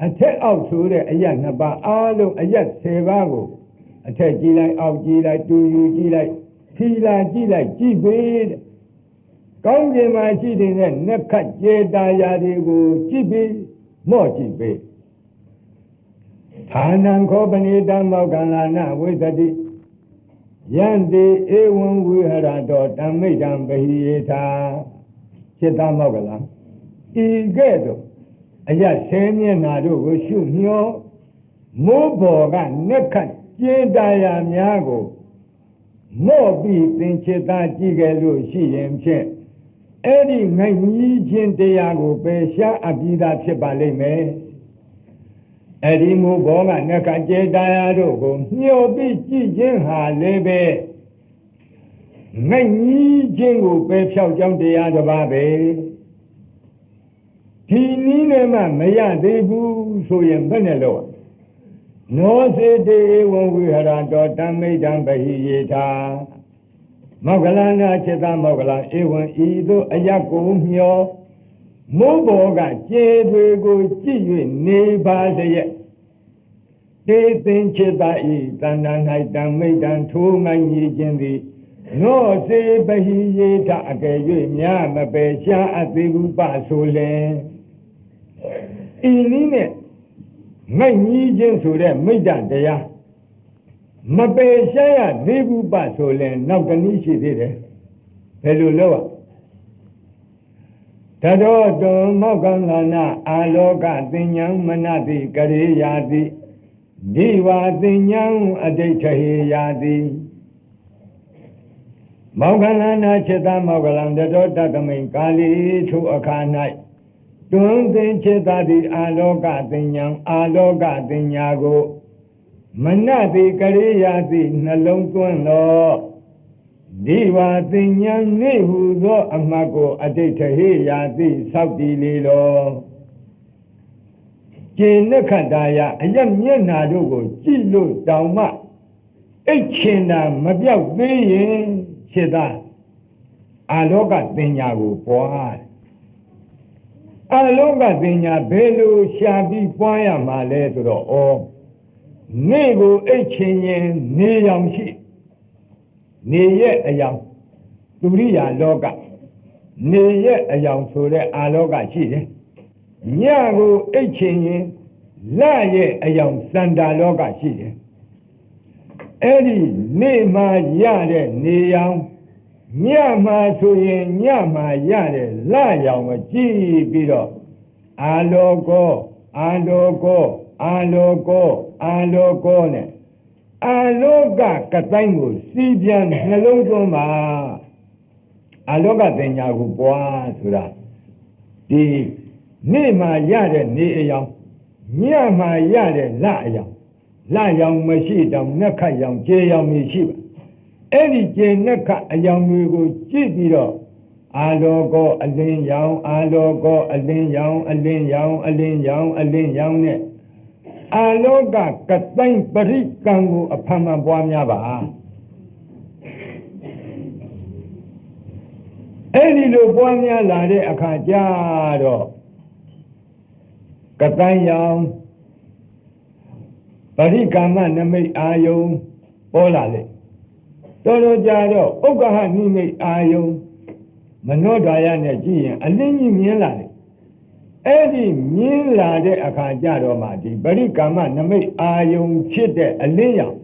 Speaker 1: အထက်အောက်ဆိုတဲ့အယ2ပါးအားလုံးအယ10ပါးကိုအထက်ကြည့်လိုက်အောက်ကြည့်လိုက်တူယူကြည့်လိုက်ဖီလာကြည့်လိုက်ကြည့်ပေးတဲ့ကောင်းကင်မှာရှိတဲ့နက္ခကျေတာယာတွေကိုကြည့်ပြီးမော့ကြည့်ပေးဌာနံခောပနိတံမောက္ကလနာဝိသတိယံတိဧဝံဝိဟရတောတံမိတံပဟိယေထာจิตမောက္ကလံဤကဲ့သို့အယဆဲမျက်နာတို့ကိုရှုမျောမိုးဘော်ကနက္ခကျေတာယာများကိုမော့ပြီးသင်จิตကြည့်ခဲ့လို့ရှိရင်ဖြင့်အဲ့ဒီငိုင်းကြီးခြင်းတရားကိုပယ်ရှားအပြီးသားဖြစ်ပါလိမ့်မယ်အဲ့ဒီမိုးဘောကနက္ခကျေတရားတို့ကိုမျှော်ပြီးကြည့်ခြင်းဟာလည်းပဲငိုင်းကြီးခြင်းကိုပယ်ဖြောက်ကြောင်းတရားတစ်ပါးပဲဒီနည်းနဲ့မှမရသေးဘူးဆိုရင်ဘယ်နဲ့လို့ နောစေတေဝံဝိဟရတောတမိတံပဟိယေထာမောက္ကလနာจิตမောက္ကလံဧဝံဤသို့အယက်ကိုမျောမိုးဘောကကျေတွေကိုကြည့်၍နေပါလျက်တေသင်จิตဤတဏ္ဍာ၌တမိတံထိုးငိုင်းကြီးခြင်းသည်နောစေပဟိယေထအကယ်၍မြမပယ်ရှားအပ်သေးဘူးပဆိုလင်ဤနည်းနဲ့ငိုက်ကြီးခြင်းဆိုတဲ့မိတ္တတရားမပယ်ရှားရသေးဘူးပဆိုလင်နောက်တနည်းရှိသေးတယ်ဘယ်လိုလုပ်တတော်တုံမောက္ကလနာအာလောကသင်္ညာမနတိကရေယာတိဒီဝါသင်္ညာအဋိဋ္ဌဟေယာတိမောက္ကလနာจิตမောက္ကလံတတော်တသမိန်ကာလီထုအခါ၌တွင်သင်จิตသည်အာလောကသင်္ညာအာလောကသင်္ညာကိုမနတိကရေယာတိနှလုံးသွင်းသောဒီဝါသင်္ညာနေဟုသောအမှတ်ကိုအဋိဋ္ဌဟေယာတိစောက်တည်လေလောကျေနက္ခတာယအယမျက်နာတို့ကိုကြည့်လို့တောင်မှအိတ်ချင်တာမပြောက်သေးရင်จิตအာလောကသင်္ညာကိုပွားအာလောကသင်္ညာဘယ်လိုရှာပြီးပွားရမှာလဲဆိုတော့နေကိုအိတ်ချင်ရင်နေရောင်ရှိနေရဲ့အယောင်သူရိယာလောကနေရဲ့အယောင်ဆိုတဲ့အာလောကရှိတယ်ညကိုအိတ်ချင်ရင်လရဲ့အယောင်စန္ဒာလောကရှိတယ်အဲ့ဒီနေမှာရတဲ့နေရောင်ညမှာဆိုရင်ညမှာရတဲ့လရောင်ကိုကြည့်ပြီးတော့အာလောကောအာလောကောအာလောကောအာလောကောနဲ့အာလောကကတိုင်းကိုစီးပြန်နှလုံးသွင်းပါအာလောကသင်ညာကိုပွားဆိုတာဒီနေ့မှာရတဲ့နေအယောင်ညမှာရတဲ့လအယောင်လရောင်မရှိတော့နက်ခတ်ရောင်ကျေရောင်မရှိပါအဲ့ဒီကျေနက်ခတ်အယောင်တွေကိုကြည့်ပြီးတော့အာလောကောအလင်းရောင်အာလောကောအလင်းရောင်အလင်းရောင်အလင်းရောင်အလင်းရောင်နဲ့အာလောကကတိုင်းပရိကံကိုအဖန်မှန်ပွားများပါအဲ့ဒီလိုပွားများလာတဲ့အခါကျတော့ကတိုင်းရောင်ပရိကမ္မနမိတ်အာယုံပေါ်လာလေတော်တော်ကြတော့ဥက္ကဟနိမိတ်အာယုံမနောဒာယနဲ့ကြည့်ရင်အလင်းကြီးမြင်လာတယ်အဲ့ဒီမြင်လာတဲ့အခါကျတော့မှဒီပရိကမ္မနမိတ်အာယုံဖြစ်တဲ့အလင်းရောင်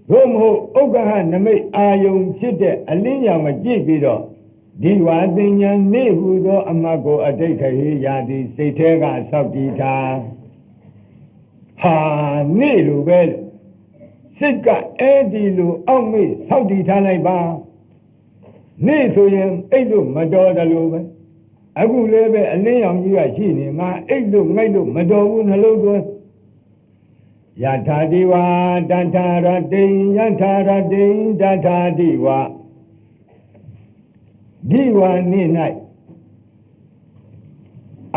Speaker 1: သို့မဟုတ်ဥက္ကဟနမိတ်အာယုံဖြစ်တဲ့အလင်းရောင်မကြည့်ပြီးတော့ဒီဝါသင်္ညာနေဟုသောအမတ်ကိုအဋိဋ္ဌဟေယာတိစိတ်ထဲကစောက်တည်ထားဟာနေလိုပဲစိတ်ကအဲ့ဒီလိုအောက်မေ့စောက်တည်ထားလိုက်ပါနေဆိုရင်အိတ်လို့မတော်တယ်လို့ပဲအခုလည်းပဲအလင်းရောင်ကြီးကရှိနေငါအိတ်လို့ငိုက်လို့မတော်ဘူးနှလုံးသွင်းယထာတိဝါတထာရတိယထာရတိတထာတိဝါဒီဝါနေ၌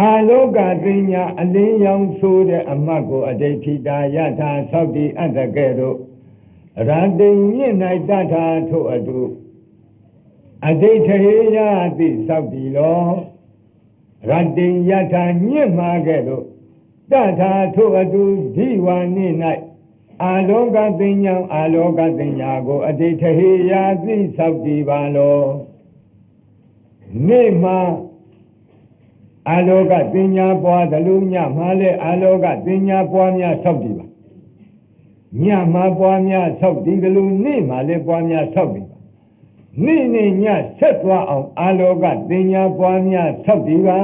Speaker 1: အာလောကပညာအလင်းရောင်ဆိုတဲ့အမတ်ကိုအဋိဋ္ဌိတာယထာသောတိအတ္တကဲ့သို့ရတိမြင့်၌တထာထို့အတုအဋိဋ္ဌဟေယတိသောတိလောရတိယထာမြင့်မှာကဲ့သို့တထာထို့အတုဒီဝါနေ၌အာလောကပညာအာလောကပညာကိုအဋိဋ္ဌဟေယတိသောတိပါလောနေ့မှာအာလောကပညာပွားတယ်လို့ညမှာလဲအာလောကပညာပွားများဆောက်တည်ပါညမှာပွားများဆောက်တည်တယ်လို့နေ့မှာလဲပွားများဆောက်တည်ပါနေ့နဲ့ညဆက်သွားအောင်အာလောကပညာပွားများဆောက်တည်ပါ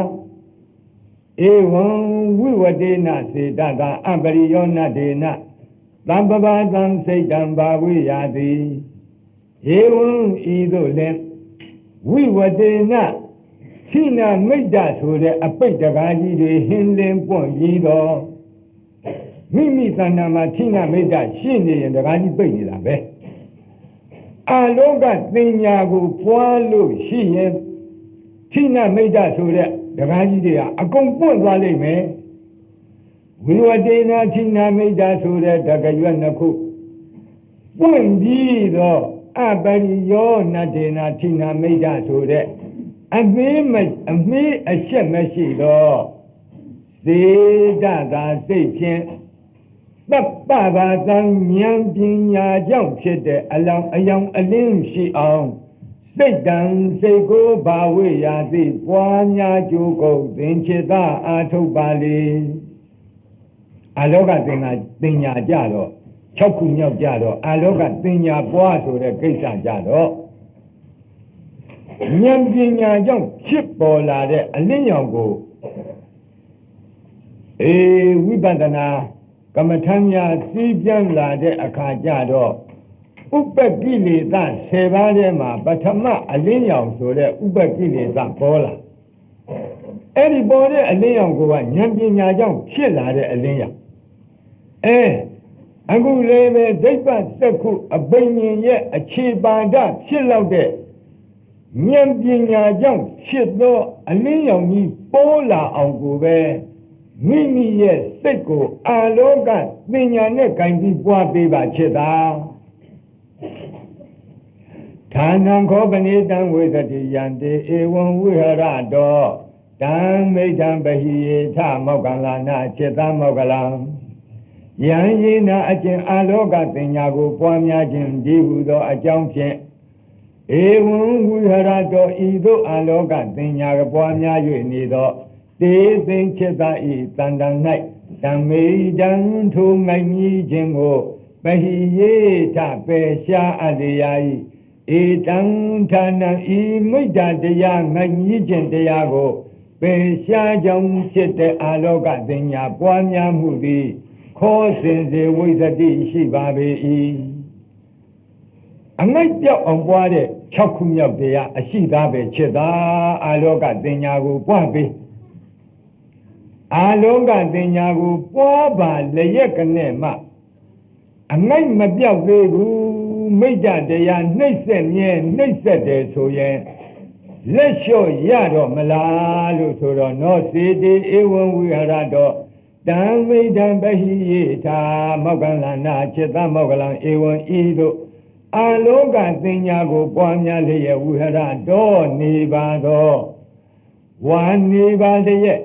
Speaker 1: ဧဝံဝိဝတေနစေတသာအပရိယောနတေနသံပပသံစိတ်တံဘာဝိယာတိဧဝံဤသို့လဲဝိဝတေနခိနာမိတ်တဆိုတဲ့အပိတ်တကားကြီးတွေဟင်းလင်းပွန့်ပြီးတော့မိမိသဏ္ဍာန်မှာခိနာမိတ်တရှိနေရင်တကားကြီးပိတ်နေတာပဲအာလောကသင်ညာကိုပွားလို့ရှိရင်ခိနာမိတ်တဆိုတဲ့တကားကြီးတွေကအကုန်ပွန့်သွားလိမ့်မယ် ဝိဝတေနာထိနာမိတ်တာဆိုတဲ့တကရွက်နှစ်ခုပွင့်ပြီးတော့အပရိယောနတေနာထိနာမိတ်တာဆိုတဲ့အမေးအရှက်မရှိတော့စေတသာစိတ်ဖြင့်သဗ္ဗဘာသံဉာဏ်ပညာကြောင့်ဖြစ်တဲ့အလောင်းအယောင်အလင်းရှိအောင်စိတ်တံစိတ်ကိုဘာဝေရာသိပွားများကြိုးကုန်သင်္ချေသာအာထုတ်ပါလေအလောကသင်ညာကြတော့6ခုမြောက်ကြတော့အလောကသင်ညာပွားဆိုတဲ့ကိစ္စကြတော့ဉာဏ်ပညာကြောင့်ဖြစ်ပေါ်လာတဲ့အလင်းရောင်ကိုဝိပဿနာကမ္မထများစီးပြန်လာတဲ့အခါကျတော့ဥပ္ပကိလေသာ10ပါးထဲမှာပထမအလင်းရောင်ဆိုတဲ့ဥပ္ပကိလေသာပေါ်လာအဲ့ဒီပေါ်တဲ့အလင်းရောင်ကဉာဏ်ပညာကြောင့်ဖြစ်လာတဲ့အလင်းရောင်အခုလည်းပဲဒိဋ္ဌတ်စက္ခုအဘိညာဉ်ရဲ့အခြေပါဒဖြစ်လောက်တဲ့ဉာဏ်ပညာကြောင့်ဖြစ်သောအလင်းရောင်ကြီးပေါ်လာအောင်ကိုပဲမိမိရဲ့စိတ်ကိုအာလောကပညာနဲ့ဂိုင်းပြီးပွားပေးပါချစ်တာဌာနံခောပနိတံဝိသတိယံတေဧဝံဝိဟရတောတံမိဋ္ဌံပဟိယေထမောက္ကလနာจิตမောက္ကလံယံယေနအကျင့်အာလောကပညာကိုပွားများခြင်းဒီဟုသောအကြောင်းဖြင့်ဧဝံဝိဟရတောဤသို့အာလောကပညာကိုပွားများ၍နေသောတေသင်္ချတဤတန်တန်၌ဓမ္မေတံထိုငိုင်ကြီးခြင်းကိုပဟိယေထပေရှားအတ္တယာဤဧတံဌာနံဤမိတ္တတရားငိုင်ကြီးခြင်းတရားကိုပေရှားကြောင့်ဖြစ်တဲ့အာလောကပညာပွားများမှုသည်ခေါ်စဉ်စေဝိသတိရှိပါပေ၏အငိုက်ပြောက်အောင်ပွားတဲ့6ခုမြောက်တရားအရှိသားပဲချစ်သာအာလောကပညာကိုပွားပေးအာလောကပညာကိုပွားပါလျက်ကနေမှအငိုက်မပြောက်သေးဘူးမိစ္ဆာတရားနှိမ့်ဆက်မြဲနှိမ့်ဆက်တယ်ဆိုရင်လက်လျှော့ရတော့မလားလို့ဆိုတော့နောစေတေဧဝံဝိဟရတောတံမိဋ္ဌံပဟိယေထာမောက္ကလနာจิตမောက္ကလံဧဝံဤသို့အာလောကပညာကိုပွားများလျက်ဝိဟရတောနေပါသောဝါနေပါလျက်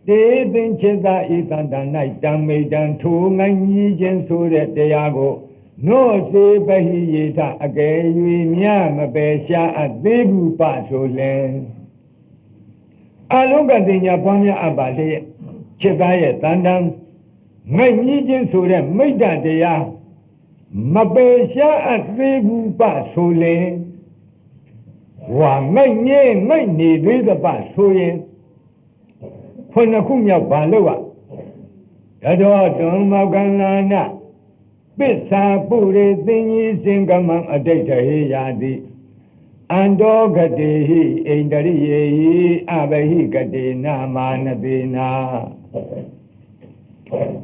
Speaker 1: တေသင်္ချတဤတန်တန်၌တံမိတံထိုငိုင်းကြီးခြင်းဆိုတဲ့တရားကိုနောစေပဟိယေထအကယ်၍မြမပယ်ရှားအပ်သေးဘူးပဆိုလင်အလောကပညာပွားများအပ်ပါလျက်จิตရဲ့တန်တန်ငိုင်းကြီးခြင်းဆိုတဲ့မိတ္တတရားမပယ်ရှားအပ်သေးဘူးပဆိုလင်ဝါငိုင်းငဲ့ငိုင်းနေသေးသပဆိုရင်ခုခုမြောက်ဘာလို့ရတောတုံမောက္ကလနာပစ္စာပုရိသင်္ကြီးစင်ကမံအတိတ်တဟေယာတိအန္တောဂတိဟိဣန္ဒရိယေဟိအဘဟိကတိနာမာနတိနာ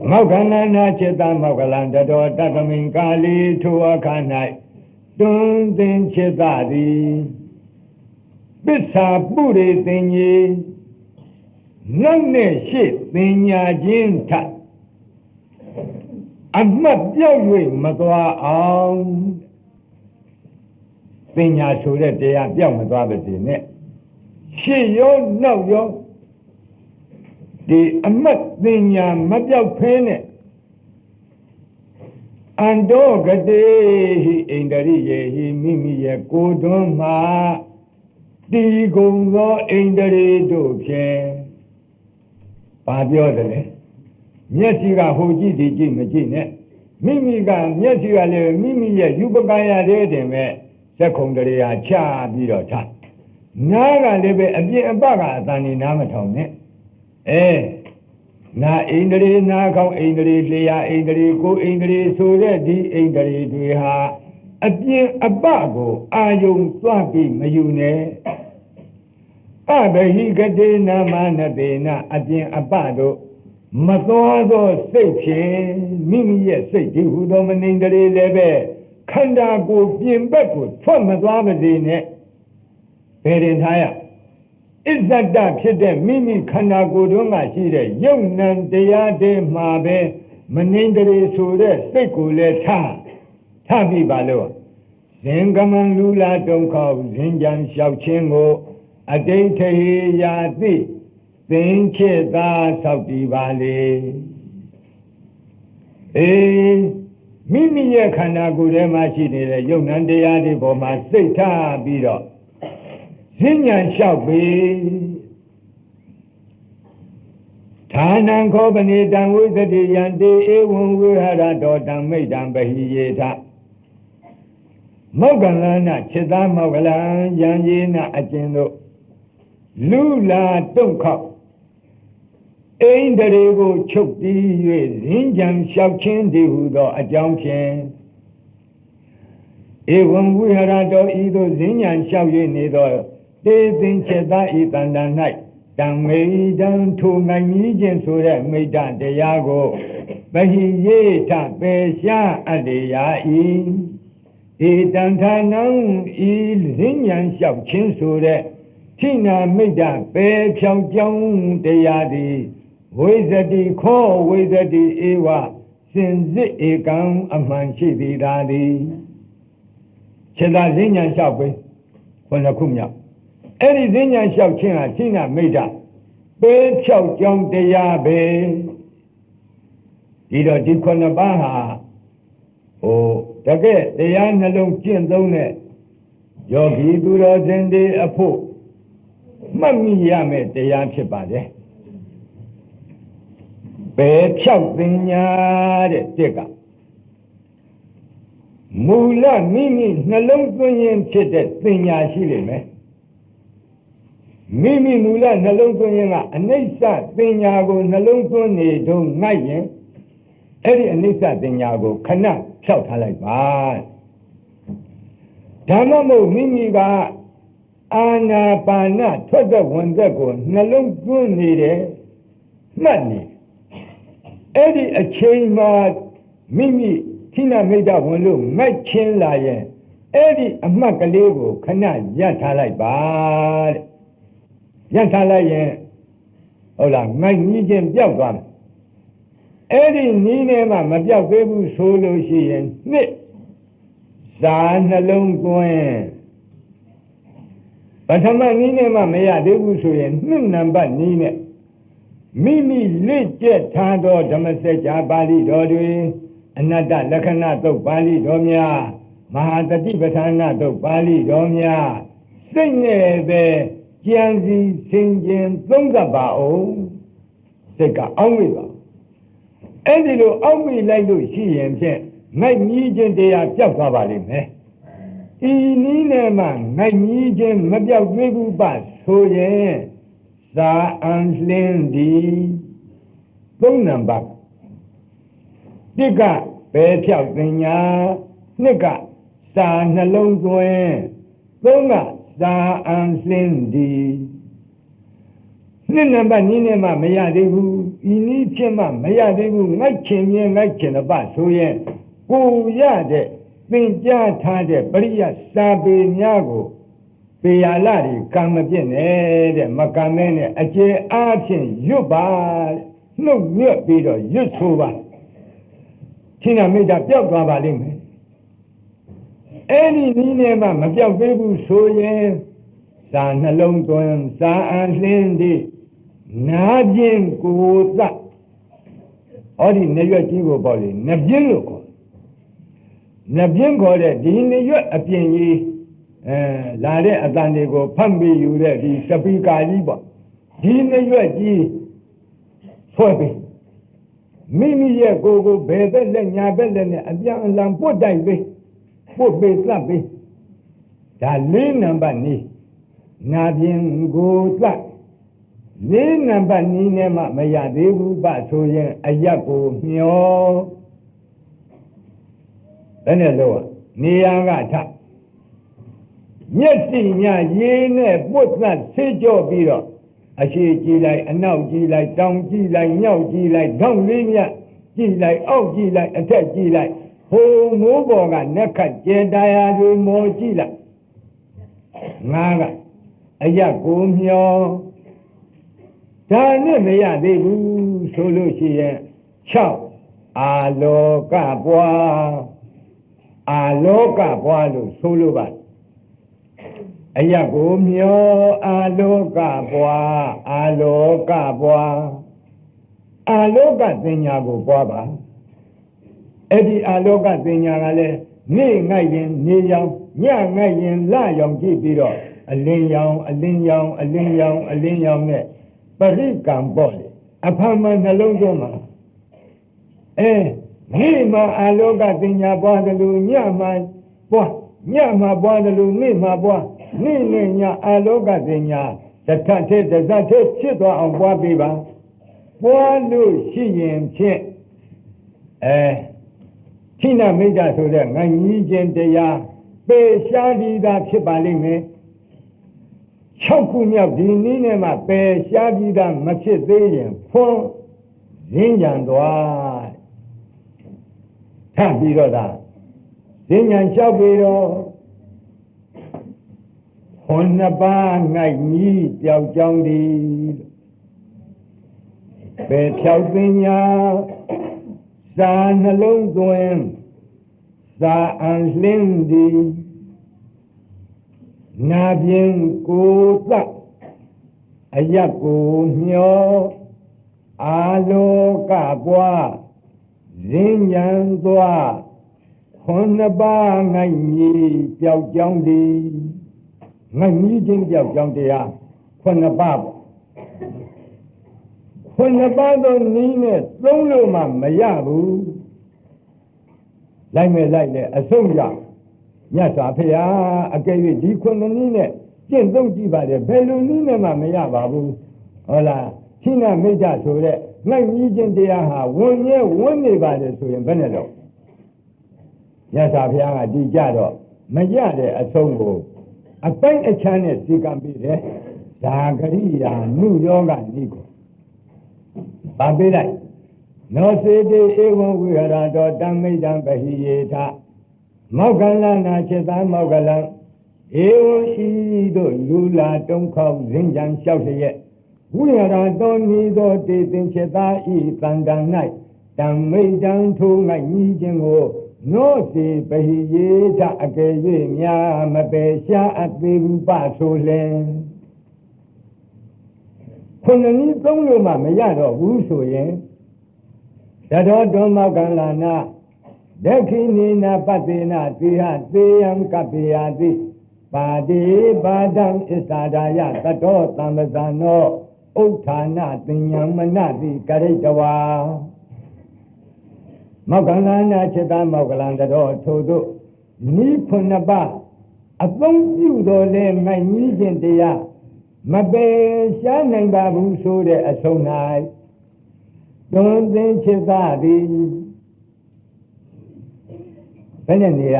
Speaker 1: မောက္ကလနာจิตမောက္ကလံတတောတတမိန်ကာလီထိုအခါ၌တွင်သင်จิตသည်ပစ္စာပုရိသင်္ကြီးနောက်နဲ့ရှိပညာချင်းထအမှတ်ပြောက်၍မသွားအောင်ပညာဆိုတဲ့တရားပြောက်မသွားပါစေနဲ့ရှေ့ရောနောက်ရောဒီအမှတ်ပညာမပြောက်ဖဲနဲ့အန္တောဂတိဟိဣန္ဒရိယေဟိမိမိရဲ့ကိုယ်တွင်းမှာတည်ကုန်သောဣန္ဒြေတို့ဖြင့်ဘာပြောတယ်လဲမျက်စိကဟိုကြည့်ဒီကြည့်မကြည့်နဲ့မိမိကမျက်စိကလည်းမိမိရဲ့ယူပကာယတဲ့တင်မဲ့ဇက်ခုံတရေဟာချပြီးတော့ထားနားကလည်းပဲအပြင်အပကအတန်နေနားမထောင်နဲ့နာဣန္ဒြေနာခေါင်းဣန္ဒြေလျာဣန္ဒြေကိုဣန္ဒြေဆိုတဲ့ဒီဣန္ဒြေတွေဟာအပြင်အပကိုအာယုံသွားပြီးမယူနဲ့အဘဟိကတိနာမနတေနအပြင်အပတို့မသွားသောစိတ်ဖြင့်မိမိရဲ့စိတ်ဒီဟုသောမနိန္ဒရေလည်းပဲခန္ဓာကိုယ်ပြင်ဘက်ကိုထွက်မသွားပါစေနဲ့ဘယ်တင်ထားရဣ စ္ဆတဖြစ်တဲ့မိမိခန္ဓာကိုယ်တွင်းကရှိတဲ့ယုံနံတရားတွေမှာပဲမနှင်းတရေဆိုတဲ့စိတ်ကိုလည်းထားပြီးပါလို့ဇင်ကမံလူလာတုံခေါဇင်ကြံလျှောက်ခြင်းကိုအတိတ်ထေရာသိသင်္ခေသာဆောက်တည်ပါလေမိမိရဲ့ခန္ဓာကိုယ်ထဲမှာရှိနေတဲ့ယုံနံတရားတွေပေါ်မှာစိတ်ထားပြီးတော့ဇင်ညာလျှောက်ပြီးဌာနံခောပနိတံဝိသတိယံတေဧဝံဝိဟရတောတံမိတ်တံပဟိယေထမောက္ကလနာจิตမောက္ကလံယံယေနအကျဉ်တို့လူလာတုံခောက်အိန္ဒြေကိုချုပ်တီး၍ဇင်းကြံလျှောက်ခြင်းတည်းဟုသောအကြောင်းဖြင့်ဧဝံဝိဟရတောဤသို့ဇင်းကြံလျှောက်၍နေသောတေသင်္ချေတဤတန်တန်၌တံမိတံထိုနိုင်ကြီးခြင်းဆိုတဲ့မိတ္တတရားကိုပဟိယေထပေရှားအတ္တရာဤဧတံဌာနံဤဇင်းဉဏ်လျှောက်ခြင်းဆိုတဲ့ထိနာမိတ္တပေဖြောင်းကြောင်းတရားသည်ဝိဇတိခောဝိဇတိဧဝစင်စစ်ဧကံအမှန်ရှိသည်သာသည်ခြေသာဇင်းဉဏ်လျှောက်ပဲခုခုမြောက်အဲ့ဒီဇင်းဉဏ်လျှောက်ခြင်းဟာထိနာမိတ္တပေဖြောင်းကြောင်းတရားပဲဒီတော့ဒီခုနှစ်ပါးဟာတကယ်တရားနှလုံးကျင့်သုံးတဲ့ယောဂီသူတော်စင်တွေအဖို့မှတ်မိရမယ်တရားဖြစ်ပါတယ်ဘယ်ဖြောက်ပညာတဲ့တစ်ကမူလမိမိနှလုံးသွင်းရင်ဖြစ်တဲ့ပညာရှိလိမ့်မယ်မိမိမူလနှလုံးသွင်းရင်ကအနိစ္စပညာကိုနှလုံးသွင်းနေတော့ငိုက်ရင်အဲ့ဒီအနိစ္စပညာကိုခဏဖြောက်ထားလိုက်ပါဓမ္မမို့မိမိကအာနာပါနထွက်တဲ့ဝင်တဲ့ကိုနှလုံးသွင်းနေတယ်မှတ်နေအဲ့ဒီအချိန်မှာမိမိထိနာမိတ်တဝင်လို့မက်ချင်းလာရင်အဲ့ဒီအမှတ်ကလေးကိုခဏရပ်ထားလိုက်ပါတဲ့ရပ်ထားလိုက်ရင်ဟုတ်လားငိုက်ကြီးချင်းပြောက်သွားမယ်အဲ့ဒီနီးနေမှမပြောက်သေးဘူးဆိုလို့ရှိရင်နှစ်ဇာနှလုံးသွင်းပထမနီးနေမှမရသေးဘူးဆိုရင်နှစ်နံပါတ်နီးနဲ့မိမိလက်ကျက်ထားသောဓမ္မစကြာပါဠိတော်တွင်အနတ္တလက္ခဏာသုတ်ပါဠိတော်များမဟာတတိပဋ္ဌာနသုတ်ပါဠိတော်များစိတ်နဲ့ပဲကြံစီဆင်ခြင်သုံးသပ်ပါအောင်စိတ်ကအောင်းမိပါအဲ့ဒီလိုအောက်မိလိုက်လို့ရှိရင်ဖြင့်ငိုက်ကြီးခြင်းတရားပြောက်သွားပါလိမ့်မယ်ဤနည်းနဲ့မှငိုက်ကြီးခြင်းမပြောက်သေးဘူးပါဆိုရင်သာအံလင်းဒီသုံးနံပါတ်တစ်ကပဲဖြောက်ပညာနှစ်ကစာနှလုံးသွင်းသုံးကသာအံလင်းဒီနှစ်နံပါတ်နည်းနဲ့မှမရသေးဘူးဤနည်းဖြစ်မှမရသေးဘူးငိုက်ချင်မြင်ငိုက်ချင်တော့ပါဆိုရင်ကိုရတဲ့သင်ကြားထားတဲ့ပရိယစာပေများကိုပေရလာတွေကံမပြည့်နဲ့တဲ့မကံမဲနဲ့အကျေအားဖြင့်ရွတ်ပါနှုတ်ညွတ်ပြီးတော့ရွတ်ဆိုပါထိနာမိတ်တာပျောက်သွားပါလိမ့်မယ်အဲ့ဒီနည်းနဲ့မှမပျောက်သေးဘူးဆိုရင်စာနှလုံးသွင်းစာအံလင်းဒီနာပြင်းကိုသဟောဒီနရွက်ကြီးကိုပေါ့လေနပြင်းလို့ခေါ်နပြင်းခေါ်တဲ့ဒီနရွက်အပြင်ကြီးလာတဲ့အတန်တွေကိုဖတ်ပြီးယူတဲ့ဒီစပီကာကြီးပေါ့ဒီနရွက်ကြီးဆွဲပြီးမိမိရဲ့ကိုယ်ကိုဘယ်ဘက်လက်ညာဘက်လက်နဲ့အပြန်အလှန်ပုတ်တိုက်ပြီးပုတ်ပြီးသတ်ပြီးဒါ၄နံပါတ်နည်းနာပြင်းကိုသတ်လေးနံပါတ်နည်းနဲ့မှမရသေးဘူးပါဆိုရင်အရက်ကိုမျောဘယ်နဲ့လို့နေရာကထမျက်စိညာရေးနဲ့ပုတ်သတ်ဆေးကြော့ပြီးတော့အရှိကြည့်လိုက်အနောက်ကြည့်လိုက်တောင်ကြည့်လိုက်ညောက်ကြည့်လိုက်ထောင်းလေးမြတ်ကြည့်လိုက်အောက်ကြည့်လိုက်အထက်ကြည့်လိုက်ဟိုမိုးပေါ်ကနက်ခတ်ကျဲတရားတွေမော်ကြည့်လိုက်ငါက အယကိုမျောဒါနဲ့မရသေးဘူးဆိုလို့ရှိရင်6အာလောကပွားအာလောကပွားလို့ဆိုလိုပါအယကိုမျောအာလောကပွားအာလောကပွားအာလောကသင်ညာကိုပွားပါအဲ့ဒီအာလောကသင်ညာကလည်းနေ့ငိုက်ရင်နေရောင်ညငိုက်ရင်လရောင်ကြည့်ပြီးတော့အလင်းရောင်အလင်းရောင်အလင်းရောင်အလင်းရောင်နဲ့ပရိကံပေါ့လေအဖမ်းမှနှလုံးသွင်းမှာနေ့မှာအာလောကသင်ညာပွားတယ်လို့ညမှာပွားညမှာပွားတယ်လို့နေ့မှာပွားနေ့နဲ့ညအာလောကသင်ညာတစ်ထပ်တစ်စက်တစ်ဖြစ်သွားအောင်ပွားပေးပါပွားလို့ရှိရင်ဖြင့်ခိနမိတ်္တဆိုတဲ့ငါကြီးခြင်းတရားပေရှားပြီးသားဖြစ်ပါလိမ့်မယ်6ခုမြောက်ဒီနည်းနဲ့မှပေရှားပြီးသားမဖြစ်သေးရင်ဖွန်းရင်းကြံသွားထပ်ပြီးတော့ဒါရင်းကြံလျှောက်ပြီးတော့ခွန်နှစ်ပါးငိုက်ကြီးပျောက်ကြောင်းသည်ပေဖြောက်သိညာစာနှလုံးသွင်းစာအံလင်းသည်နာပြင်ကိုသအယက်ကိုမျောအာလောကပွားရင်းဉဏ်သွားခွန်နှစ်ပါးငိုက်ကြီးပျောက်ကြောင်းသည်ငိုက်ကြီးချင်းပျောက်ကြောင်းတရားခွန်နှစ်ပါးပေါ့ခွန်နှစ်ပါးသောနည်းနဲ့သုံးလို့မှမရဘူးလိုက်မဲ့လိုက်လေအဆုံးရမြတ်စွာဘုရားအကယ်၍ဒီခွန်နည်းနဲ့ကျင့်သုံးကြည့်ပါလေဘယ်လိုနည်းနဲ့မှမရပါဘူးဟုတ်လားခိနမိတ်္တဆိုတဲ့ငိုက်ကြီးချင်းတရားဟာဝင်ရဲဝင်နေပါလေဆိုရင်ဘယ်နဲ့တော့မြတ်စွာဘုရားကဒီကြတော့မရတဲ့အဆုံးကိုအပိုင်းအချမ်းနဲ့စီကံပြီးတယ်ဒါဂရိယာနုယောဂနိကိုဗာပေးလိုက်နောစေတိဧဝံဝိဟရတောတမိတံပဟိယေထမောက္ကလနာจิตမောက္ကလံဧဝံဤတို့လူလာတုံးခေါဇင်းကြံလျှောက်လျက်ဝိဟရတောနိသောတေသင်จิตဤတန်တန်၌တမိတံထိုးငိုက်ညီခြင်းကိုနောစေပဟိယေထအကယ်၍များမပယ်ရှားအပ်သေးဘူးပဆိုလင်ခုနှစ်နည်းသုံးလို့မှမရတော့ဘူးဆိုရင်တတော်တွန်မောက္ကလနာဒက္ခိနိနာပတေနာသေဟသေယံကပ္ပယာတိပါတိပါဒံဣစ္ဆာဒာယတတောသံသနောဥဋ္ဌာဏတင်ညာမနတိကရိတဝါမောက္ကလနာจิตမောက္ကလံတတော်ထို့သို့နိဖုနှစ်ပါးအသုံးပြုတော်လဲငိုက်ကြီးခြင်းတရားမပယ်ရှားနိုင်ပါဘူးဆိုတဲ့အဆုံး၌တွင်သင်จิตသည်ဘယ်နဲ့နေရ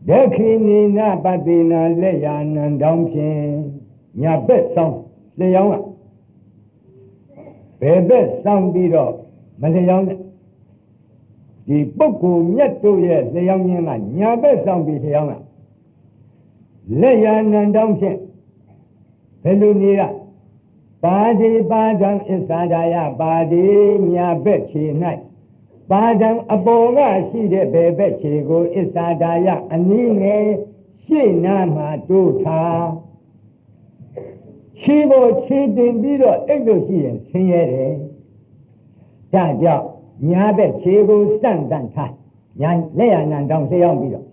Speaker 1: ဒက္ခိနိနာပတိနာလက်ယာနံတောင်းဖြင့်ညာဘက်ဆောင်လျှောင်းကဘယ်ဘက်ဆောင်ပြီးတော့မလျှောင်းနဲ့ဒီပုဂ္ဂိုလ်မြတ်တို့ရဲ့လျှောင်းခြင်းကညာဘက်ဆောင်ပြီးလျှောင်းကလက်ယာနံတောင်းဖြင့်ဘယ်လိုနေရပါတိပါဒံဣစ္ဆာဒာယပါတိညာဘက်ခြေ၌ပါဒံအပေါ်ကရှိတဲ့ဘယ်ဘက်ခြေကိုဣစ္ဆာဒာယအနည်းငယ်ရှေ့နားမှာတိုးထားခြေပေါ်ခြေတင်ပြီးတော့အိတ်လို့ရှိရင်ဆင်းရဲတယ်ဒါကြောင့်ညာဘက်ခြေကိုစန့်တန့်ထားညာလက်ရနံတောင်းလျှောင်းပြီးတော့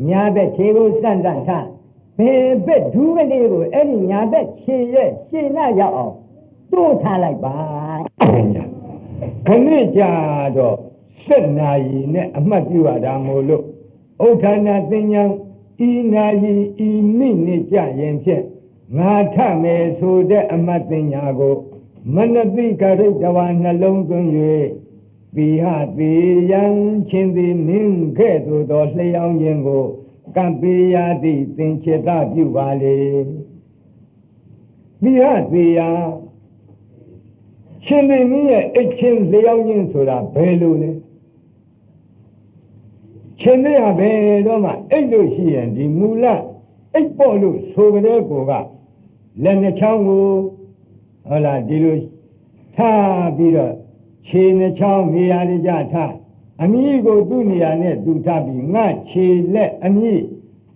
Speaker 1: ညာဘက်ခြေကိုစန့်တန့်ထားဘယ်ဘက်ဒူးကလေးကိုအဲ့ဒီညာဘက်ခြေရဲ့ရှေ့နားရောက်အောင်တိုးထားလိုက်ပါခဏကြာတော့7 နာရီနဲ့အမှတ်ပြုရတာမို့လို့ဥဋ္ဌာဏသင်္ညာဤနာရီဤမိနစ်ကြရင်ဖြင့်ငါထမယ်ဆိုတဲ့အမှတ်သင်္ညာကိုမနတိကရိတဝါနှလုံးသွင်း၍သီဟသေယံချင်းသည်နင်းခဲ့သို့သောလျှောင်းခြင်းကိုကံပေယတိသင်္ချေတပြုပါလေသီဟသေယရှင်မင်းရဲ့အိတ်ချင်းလျှောင်းခြင်းဆိုတာဘယ်လိုလဲရှင်မင်းကဘယ်တော့မှအိတ်လို့ရှိရင်ဒီမူလအိတ်ပေါ့လို့ဆိုကြတဲ့ကိုက လက်နှချောင်းကိုဟုတ်လားဒီလိုထားပြီးတော့ခြေနှချောင်းနေရာကြထားအမြည်ကိုသူ့နေရာနဲ့သူထားပြီးငါခြေလက်အမြည်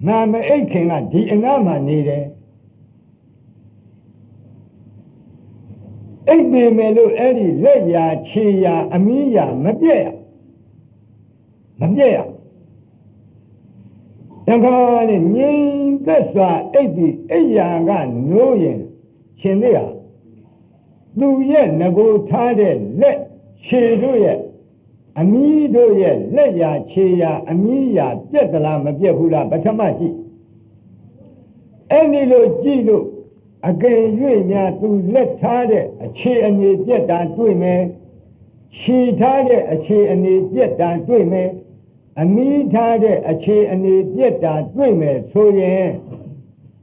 Speaker 1: ငါမအိတ်ခင်ကဒီအနားမှာနေတယ်အိတ်ပေမဲ့လို့အဲ့ဒီလက်ရာခြေရာအမြည်ရာမပြည့်ရတခါလေငြိမ်သက်စွာအိတ်ဒီအိတ်ရာကနိုးရင်ရှင်သေးဟာသူရဲ့ငကိုထားတဲ့လက်ခြေတို့ရဲ့အမီးတို့ရဲ့လက်ရာခြေရာအမီးရာပြက်သလားမပြက်ဘူးလားပထမရှိအဲ့ဒီလိုကြည့်လို့အကယ်၍များသူလက်ထားတဲ့အခြေအနေပြက်တာတွေ့မယ်ခြေထားတဲ့အခြေအနေပြက်တာတွေ့မယ်အမီးထားတဲ့အခြေအနေပြက်တာတွေ့မယ်ဆိုရင်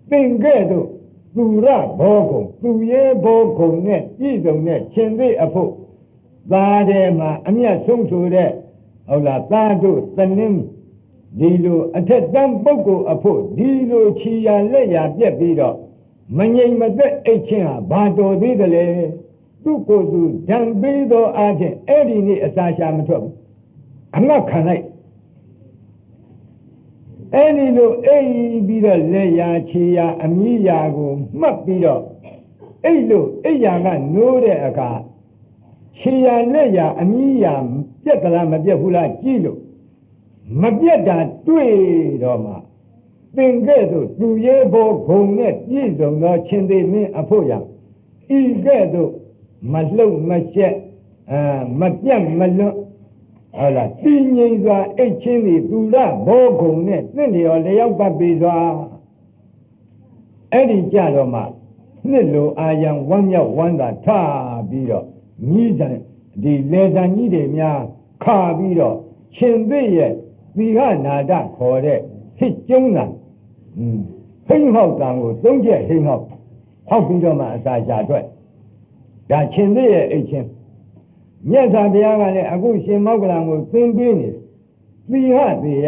Speaker 1: သင်ကဲ့သို့သူရဘောကုံသူရဲဘောကုံနဲ့ပြည့်စုံတဲ့ရှင်သေးအဖို့သားထဲမှာအမျက်ဆုံးဆိုတဲ့ဟုတ်လားသားတို့သနင်းဒီလိုအထက်တန်းပုဂ္ဂိုလ်အဖို့ဒီလိုခြီရလက်ရပြက်ပြီးတော့မငြိမ်မသက်အိတ်ချင်းဟာဘာတော်သေးတယ်လေသူ့ကိုယ်သူဓာန်ပေးသောအားဖြင့်အဲ့ဒီနေ့အစာရှာမထွက်ဘူးအငတ်ခံလိုက်အဲ့ဒီလိုအိပ်ပြီးတော့လက်ရာခြေရာအမြည်ရာကိုမှတ်ပြီးတော့အဲ့လိုအိပ်ရာကနိုးတဲ့အခါခြေရာလက်ရာအမြည်ရာပြက်သလားမပြက်ဘူးလားကြည့်လို့မပြက်တာတွေ့တော့မှသင်ကဲ့သို့သူရဲဘောဂုံနဲ့ပြည့်စုံသောရှင်သေမင်းအဖို့ရဤကဲ့သို့မလှုပ်မရှက်မပြတ်မလွတ်ဟုတ်လားတည်ငြိမ်စွာအိတ်ချင်းသည်သူရဘောဂုံနဲ့သင့်လျော်လျောက်ပတ်ပြီးစွာအဲ့ဒီကြတော့မှနှစ်လိုအာယံဝမ်းမြောက်ဝမ်းသာထပြီးတော့ညီးတန်ဒီလေတန်ကြီးတွေများခါပြီးတော့ရှင်သေရဲ့သီဟနာဒခေါ်တဲ့ဖြစ်ကျုံးတာဟိမ့်ဟောက်တံကိုသုံးချက်ဟိမ့်ဟောက်ဟောက်ပြီးတော့မှအစာရှာထွက်ဒါရှင်သေရဲ့အိတ်ချင်းမြတ်စွာဘုရားကလည်းအခုရှင်မောက္ကလံကိုသင်ပေးနေသီဟသေးရ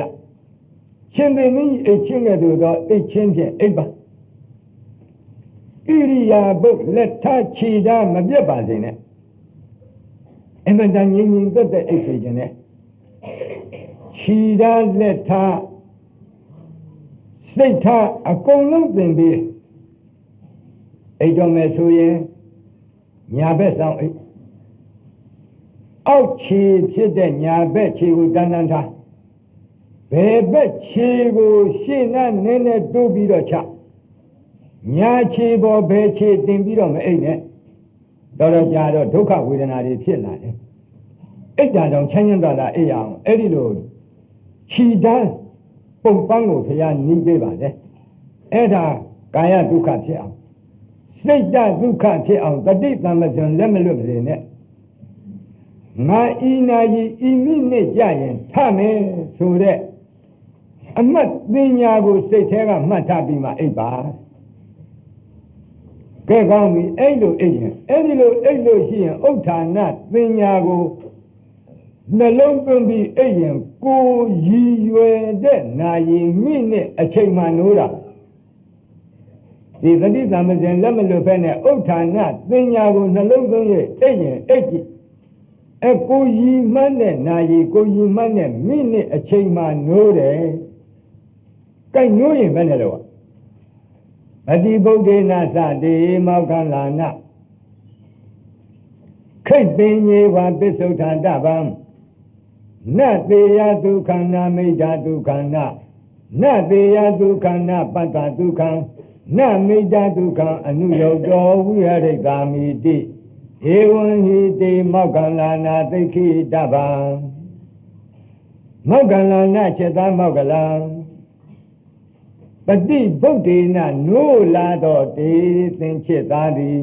Speaker 1: ရှင်သေမင်းအိတ်ချင်းကဲ့သို့သောအိတ်ချင်းဖြင့်အိပ်ပါဣရိယာပုတ်လက်ထားခြေထားမပြတ်ပါစေနဲ့အမှန်တန်ငြိမ်ငြိမ်သက်သက်အိပ်စေခြင်းနဲ့ခြေထားလက်ထားစိတ်ထားအကုန်လုံးသင်ပေးအိပ်တော်မယ်ဆိုရင်ညာဘက်ဆောင်အိပ်အောက်ခြေဖြစ်တဲ့ညာဘက်ခြေကိုတန်းတန်းထားဘယ်ဘက်ခြေကိုရှေ့နဲ့နည်းနည်းတိုးပြီးတော့ချညာခြေပေါ်ဘယ်ခြေတင်ပြီးတော့မအိပ်နဲ့တော်ကြာတော့ဒုက္ခဝေဒနာတွေဖြစ်လာတယ်အိပ်တာကြောင့်ချမ်းချမ်းသာသာအိပ်ရအောင်အဲ့ဒီလိုခြေတန်းပုံပန်းကိုဖျားနှီးပေးပါလေအဲ့ဒါကာယဒုက္ခဖြစ်အောင်စိတ်တဒုက္ခဖြစ်အောင်တတိတမဇ္ဇံလက်မလွတ်ပါစေနဲ့ငါဤနာကြီးဤမိနဲ့ကြရင်ထမယ်ဆိုတဲ့အမတ်ပညာကိုစိတ်ထဲကမှတ်ထားပြီးမှအိပ်ပါကဲကောင်းပြီအဲ့လိုအိပ်ရင်အဲ့ဒီလိုအိပ်လို့ရှိရင်ဥဋ္ဌာဏပညာကိုနှလုံးသွင်းပြီးအိပ်ရင်ကိုရည်ရွယ်တဲ့နာယီမိနဲ့အချိန်မှနိုးတာဒီသတိသမဇ္ဇံလက်မလွတ်ဖဲနဲ့ဥဋ္ဌာဏပညာကိုနှလုံးသွင်း၍အိပ်ရင်အိပ်ကြည့်အကိုကြီးမှန်းတဲ့နာယီကိုကြီးမှန်းတဲ့မိနစ်အချိန်မှနိုးတယ်။ကိုက်နိုးရင်ဘယ်နဲ့တော့အတိဗုဒ္ဓေနသတေမောက္ခလာနခိတ်ပင်ညေဝပစ္စုဋ္ဌာတဗံနတေယဒုက္ခနာမိဒ္ဓဒုက္ခနာနတေယဒုက္ခနာပတ္တဒုက္ခံနမိဒ္ဓဒုက္ခံအနုယောတောဝိဟရိကာမိတိဧဝံဟိတေမောက္ခလာနာသိခိတဗံမောက္ခလာနာจิตမောက္ခလံပฏิဗုဒ္ဓေနနိုးလာတော့တေသင်จิตသားသည်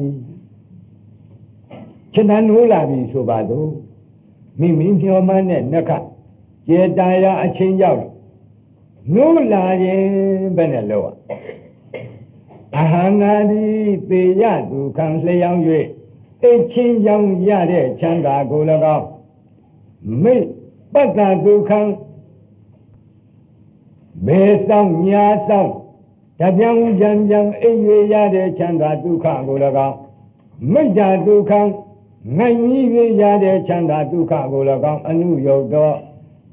Speaker 1: จิตနိုးလာပြီဆိုပါတော့မိမိမျှော်မှန်းတဲ့နှခကျေတာယာအချင်းရောက်နိုးလာရင်ဘယ်နဲ့လောက်အဟံငါသည်သေယဒုက္ခံလျောင်း၍အိတ်ချင်းကြောင့်ရတဲ့ချမ်းသာကို၎င်းမိပတ္တဒုက္ခံဘယ်ဆောင်ညာဆောင် ဓပြောင်းကြံကြံအိပ်ရရတဲ့ချမ်းသာဒုက္ခကို၎င်းမိစ္ဆာဒုက္ခငိုင်ကြီးရရတဲ့ချမ်းသာဒုက္ခကို၎င်းအနုယုတ်သော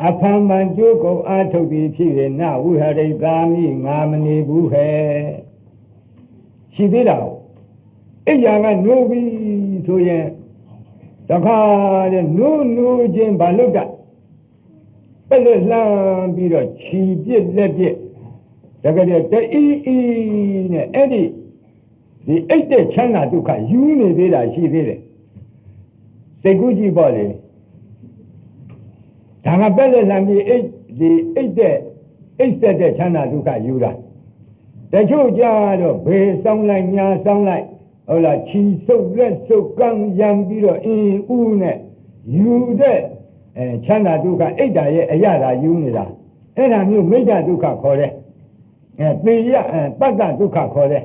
Speaker 1: အဖန်မှန်ကျိုးကုန်အားထုတ်ပြီးဖြစ်ရနဝိဟရိတာမိငါမနေဘူးဟဲ့ရှိသေးတာအိယာကနိုးပြီးဆိုရင်တခါတဲ့နိုးချင်းဘာလို့ကပက်လက်လှမ်းပြီးတော့ခြီပြစ်လက်ပြစ်တကယ်တအီနဲ့အဲ့ဒီအိတ်တဲ့ချမ်းသာဒုက္ခယူနေသေးတာရှိသေးတယ်စိတ်ကူးကြည့်ပေါ့လေဒါကပက်လက်လှမ်းပြီးအိတ်ဆက်တဲ့ချမ်းသာဒုက္ခယူတာတချို့ကြတော့ဘေးဆောင်းလိုက်ညာဆောင်းလိုက်ဟုတ်လားခြီဆုပ်လက်ဆုပ်ကံရံပြီးတော့ဦးနဲ့ယူတဲ့ချမ်းသာဒုက္ခအိတ်တာရဲ့အရသာယူနေတာအဲ့ဒါမျိုးမိစ္ဆာဒုက္ခခေါ်တယ်သေရပတ္တဒုက္ခခေါ်တယ်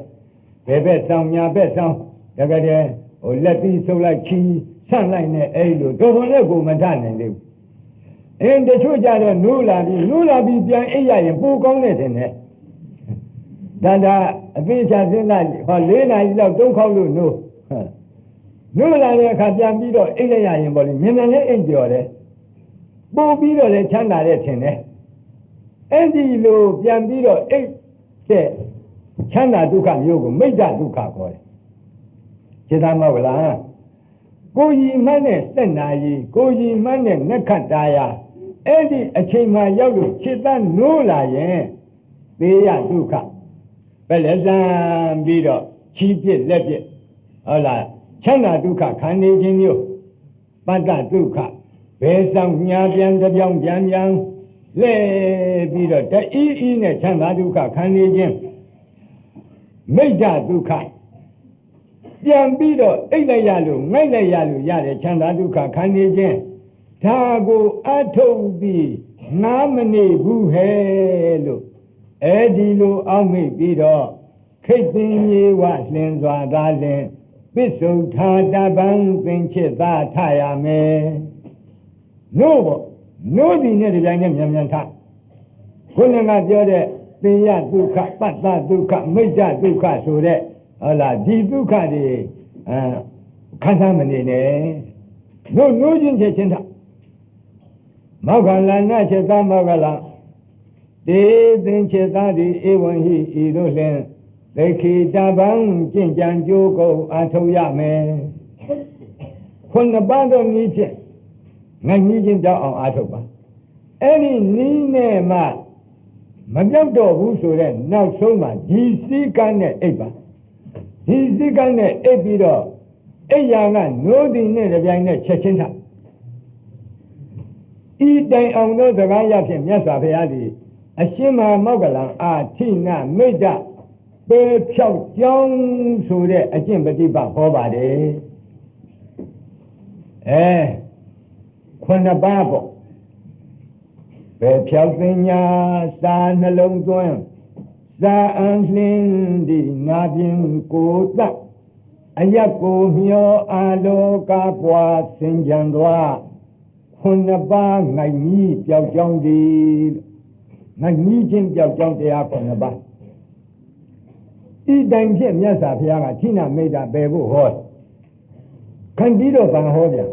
Speaker 1: ဘယ်ဆောင်ညာဘက်ဆောင်တကယ်လက်ပြီးဆုပ်လိုက်ခြီဆန့်လိုက်နဲ့အဲ့လိုတော်တော်နဲ့ကိုမထနိုင်သေးဘူးတချို့ကြတော့နိုးလာပြီးပြန်အိပ်ရရင်ပိုကောင်းတယ်ထင်တယ်ဒါအသေးချာစဉ်းစားဟော4 နာရီလောက်3 ခေါက်လို့နိုးလာတဲ့အခါပြန်ပြီးတော့အိပ်လိုက်ရရင်ပေါ့လေမြင်တယ်လည်းအိပ်ကြော်တယ်ပို့ပြီးတော့လည်းချမ်းသာတဲ့ထင်တယ်အဲ့ဒီလိုပြန်ပြီးတော့အိပ်တဲ့ချမ်းသာဒုက္ခမျိုးကိုမိစ္ဆာဒုက္ခခေါ်တယ်ခြေသားမဟုတ်လားကိုကြီးမှန်းနဲ့သက်နာကြီးကိုကြီးမှန်းနဲ့နက္ခတ္တာယအဲ့ဒီအချိန်မှရောက်လို့ခြေသားနိုးလာရင်သေရဒုက္ခပဲလက်စမ်းပြီးတော့ခြီးပြစ်လက်ပြစ်ဟုတ်လားချမ်းသာဒုက္ခခံနေခြင်းမျိုးပတ္တဒုက္ခဘယ်ဆောင်ညာပြန်တပြောင်းပြန်လဲပြီးတော့တအီနဲ့ချမ်းသာဒုက္ခခံနေခြင်းမိစ္ဆာဒုက္ခပြန်ပြီးတော့အိတ်လိုက်ရလို့ငိုက်လိုက်ရလို့ရတဲ့ချမ်းသာဒုက္ခခံနေခြင်းဒါကိုအထုတ်ပြီးငါမနေဘူးဟဲ့လို့အဲ့ဒီလိုအောက်မိတ်ပြီးတော့ခိတ်သိင်ရေဝလင်းစွာသာလင်ပစ္စုထာတပံသင်္ချစ်သာထရမယ်နို့ပေါ့နို့ဒီနဲ့ဒီတိုင်းနဲ့မြန်ထခုနကပြောတဲ့သေယဒုက္ခပတ္တဒုက္ခမိစ္ဆာဒုက္ခဆိုတဲ့ဟုတ်လားဒီဒုက္ခတွေခံစားမနေနဲ့နို့ချင်းချက်ချင်းထမောက္ခလနာချက်သားမောက္ခလတေသင်္ချေသာတိဧဝံဟိဤတို့လင်သိခိတပံကျင့်ကြံကြိုးကုန်အထုတ်ရမယ်ခုနှစ်ပါးသောနည်းဖြင့်ငါညည်းချင်းကြောက်အောင်အထုတ်ပါအဲ့ဒီနည်းနဲ့မှမပြောက်တော့ဘူးဆိုတဲ့နောက်ဆုံးမှာဒီစည်းကမ်းနဲ့အိပ်ပါဒီစည်းကမ်းနဲ့အိပ်ပြီးတော့အိယာကနိုးသည်နဲ့တပြိုင်နဲ့ချက်ချင်းထဤတိုင်အောင်သောစကားရဖြင့်မြတ်စွာဘုရားသည်အရှင်မဟာမောက္ကလံအာထိနမိတ်တပေဖြောက်ကြောင်းဆိုတဲ့အကျင့်ပฏิပတ်ဟောပါတယ်ခုနှစ်ပါးပေါ့ပေဖြောက်ပညာစာနှလုံးသွင်းစာအံလင်းဒီနာပြင်းကိုတတ်အယက်ကိုမျောအာလောကပွားစင်ကြံသွားခုနှစ်ပါးငိုင်ကြီးပျောက်ကြောင်းဒီငါကြီးချင်းကြောက်ကြောင်းတရားခုနှစ်ပါးဤတိုင်ဖြင့်မြတ်စွာဘုရားကဌိနမိတ်တာပယ်ဖို့ဟောခန္တီတော့ဗံဟောပြန်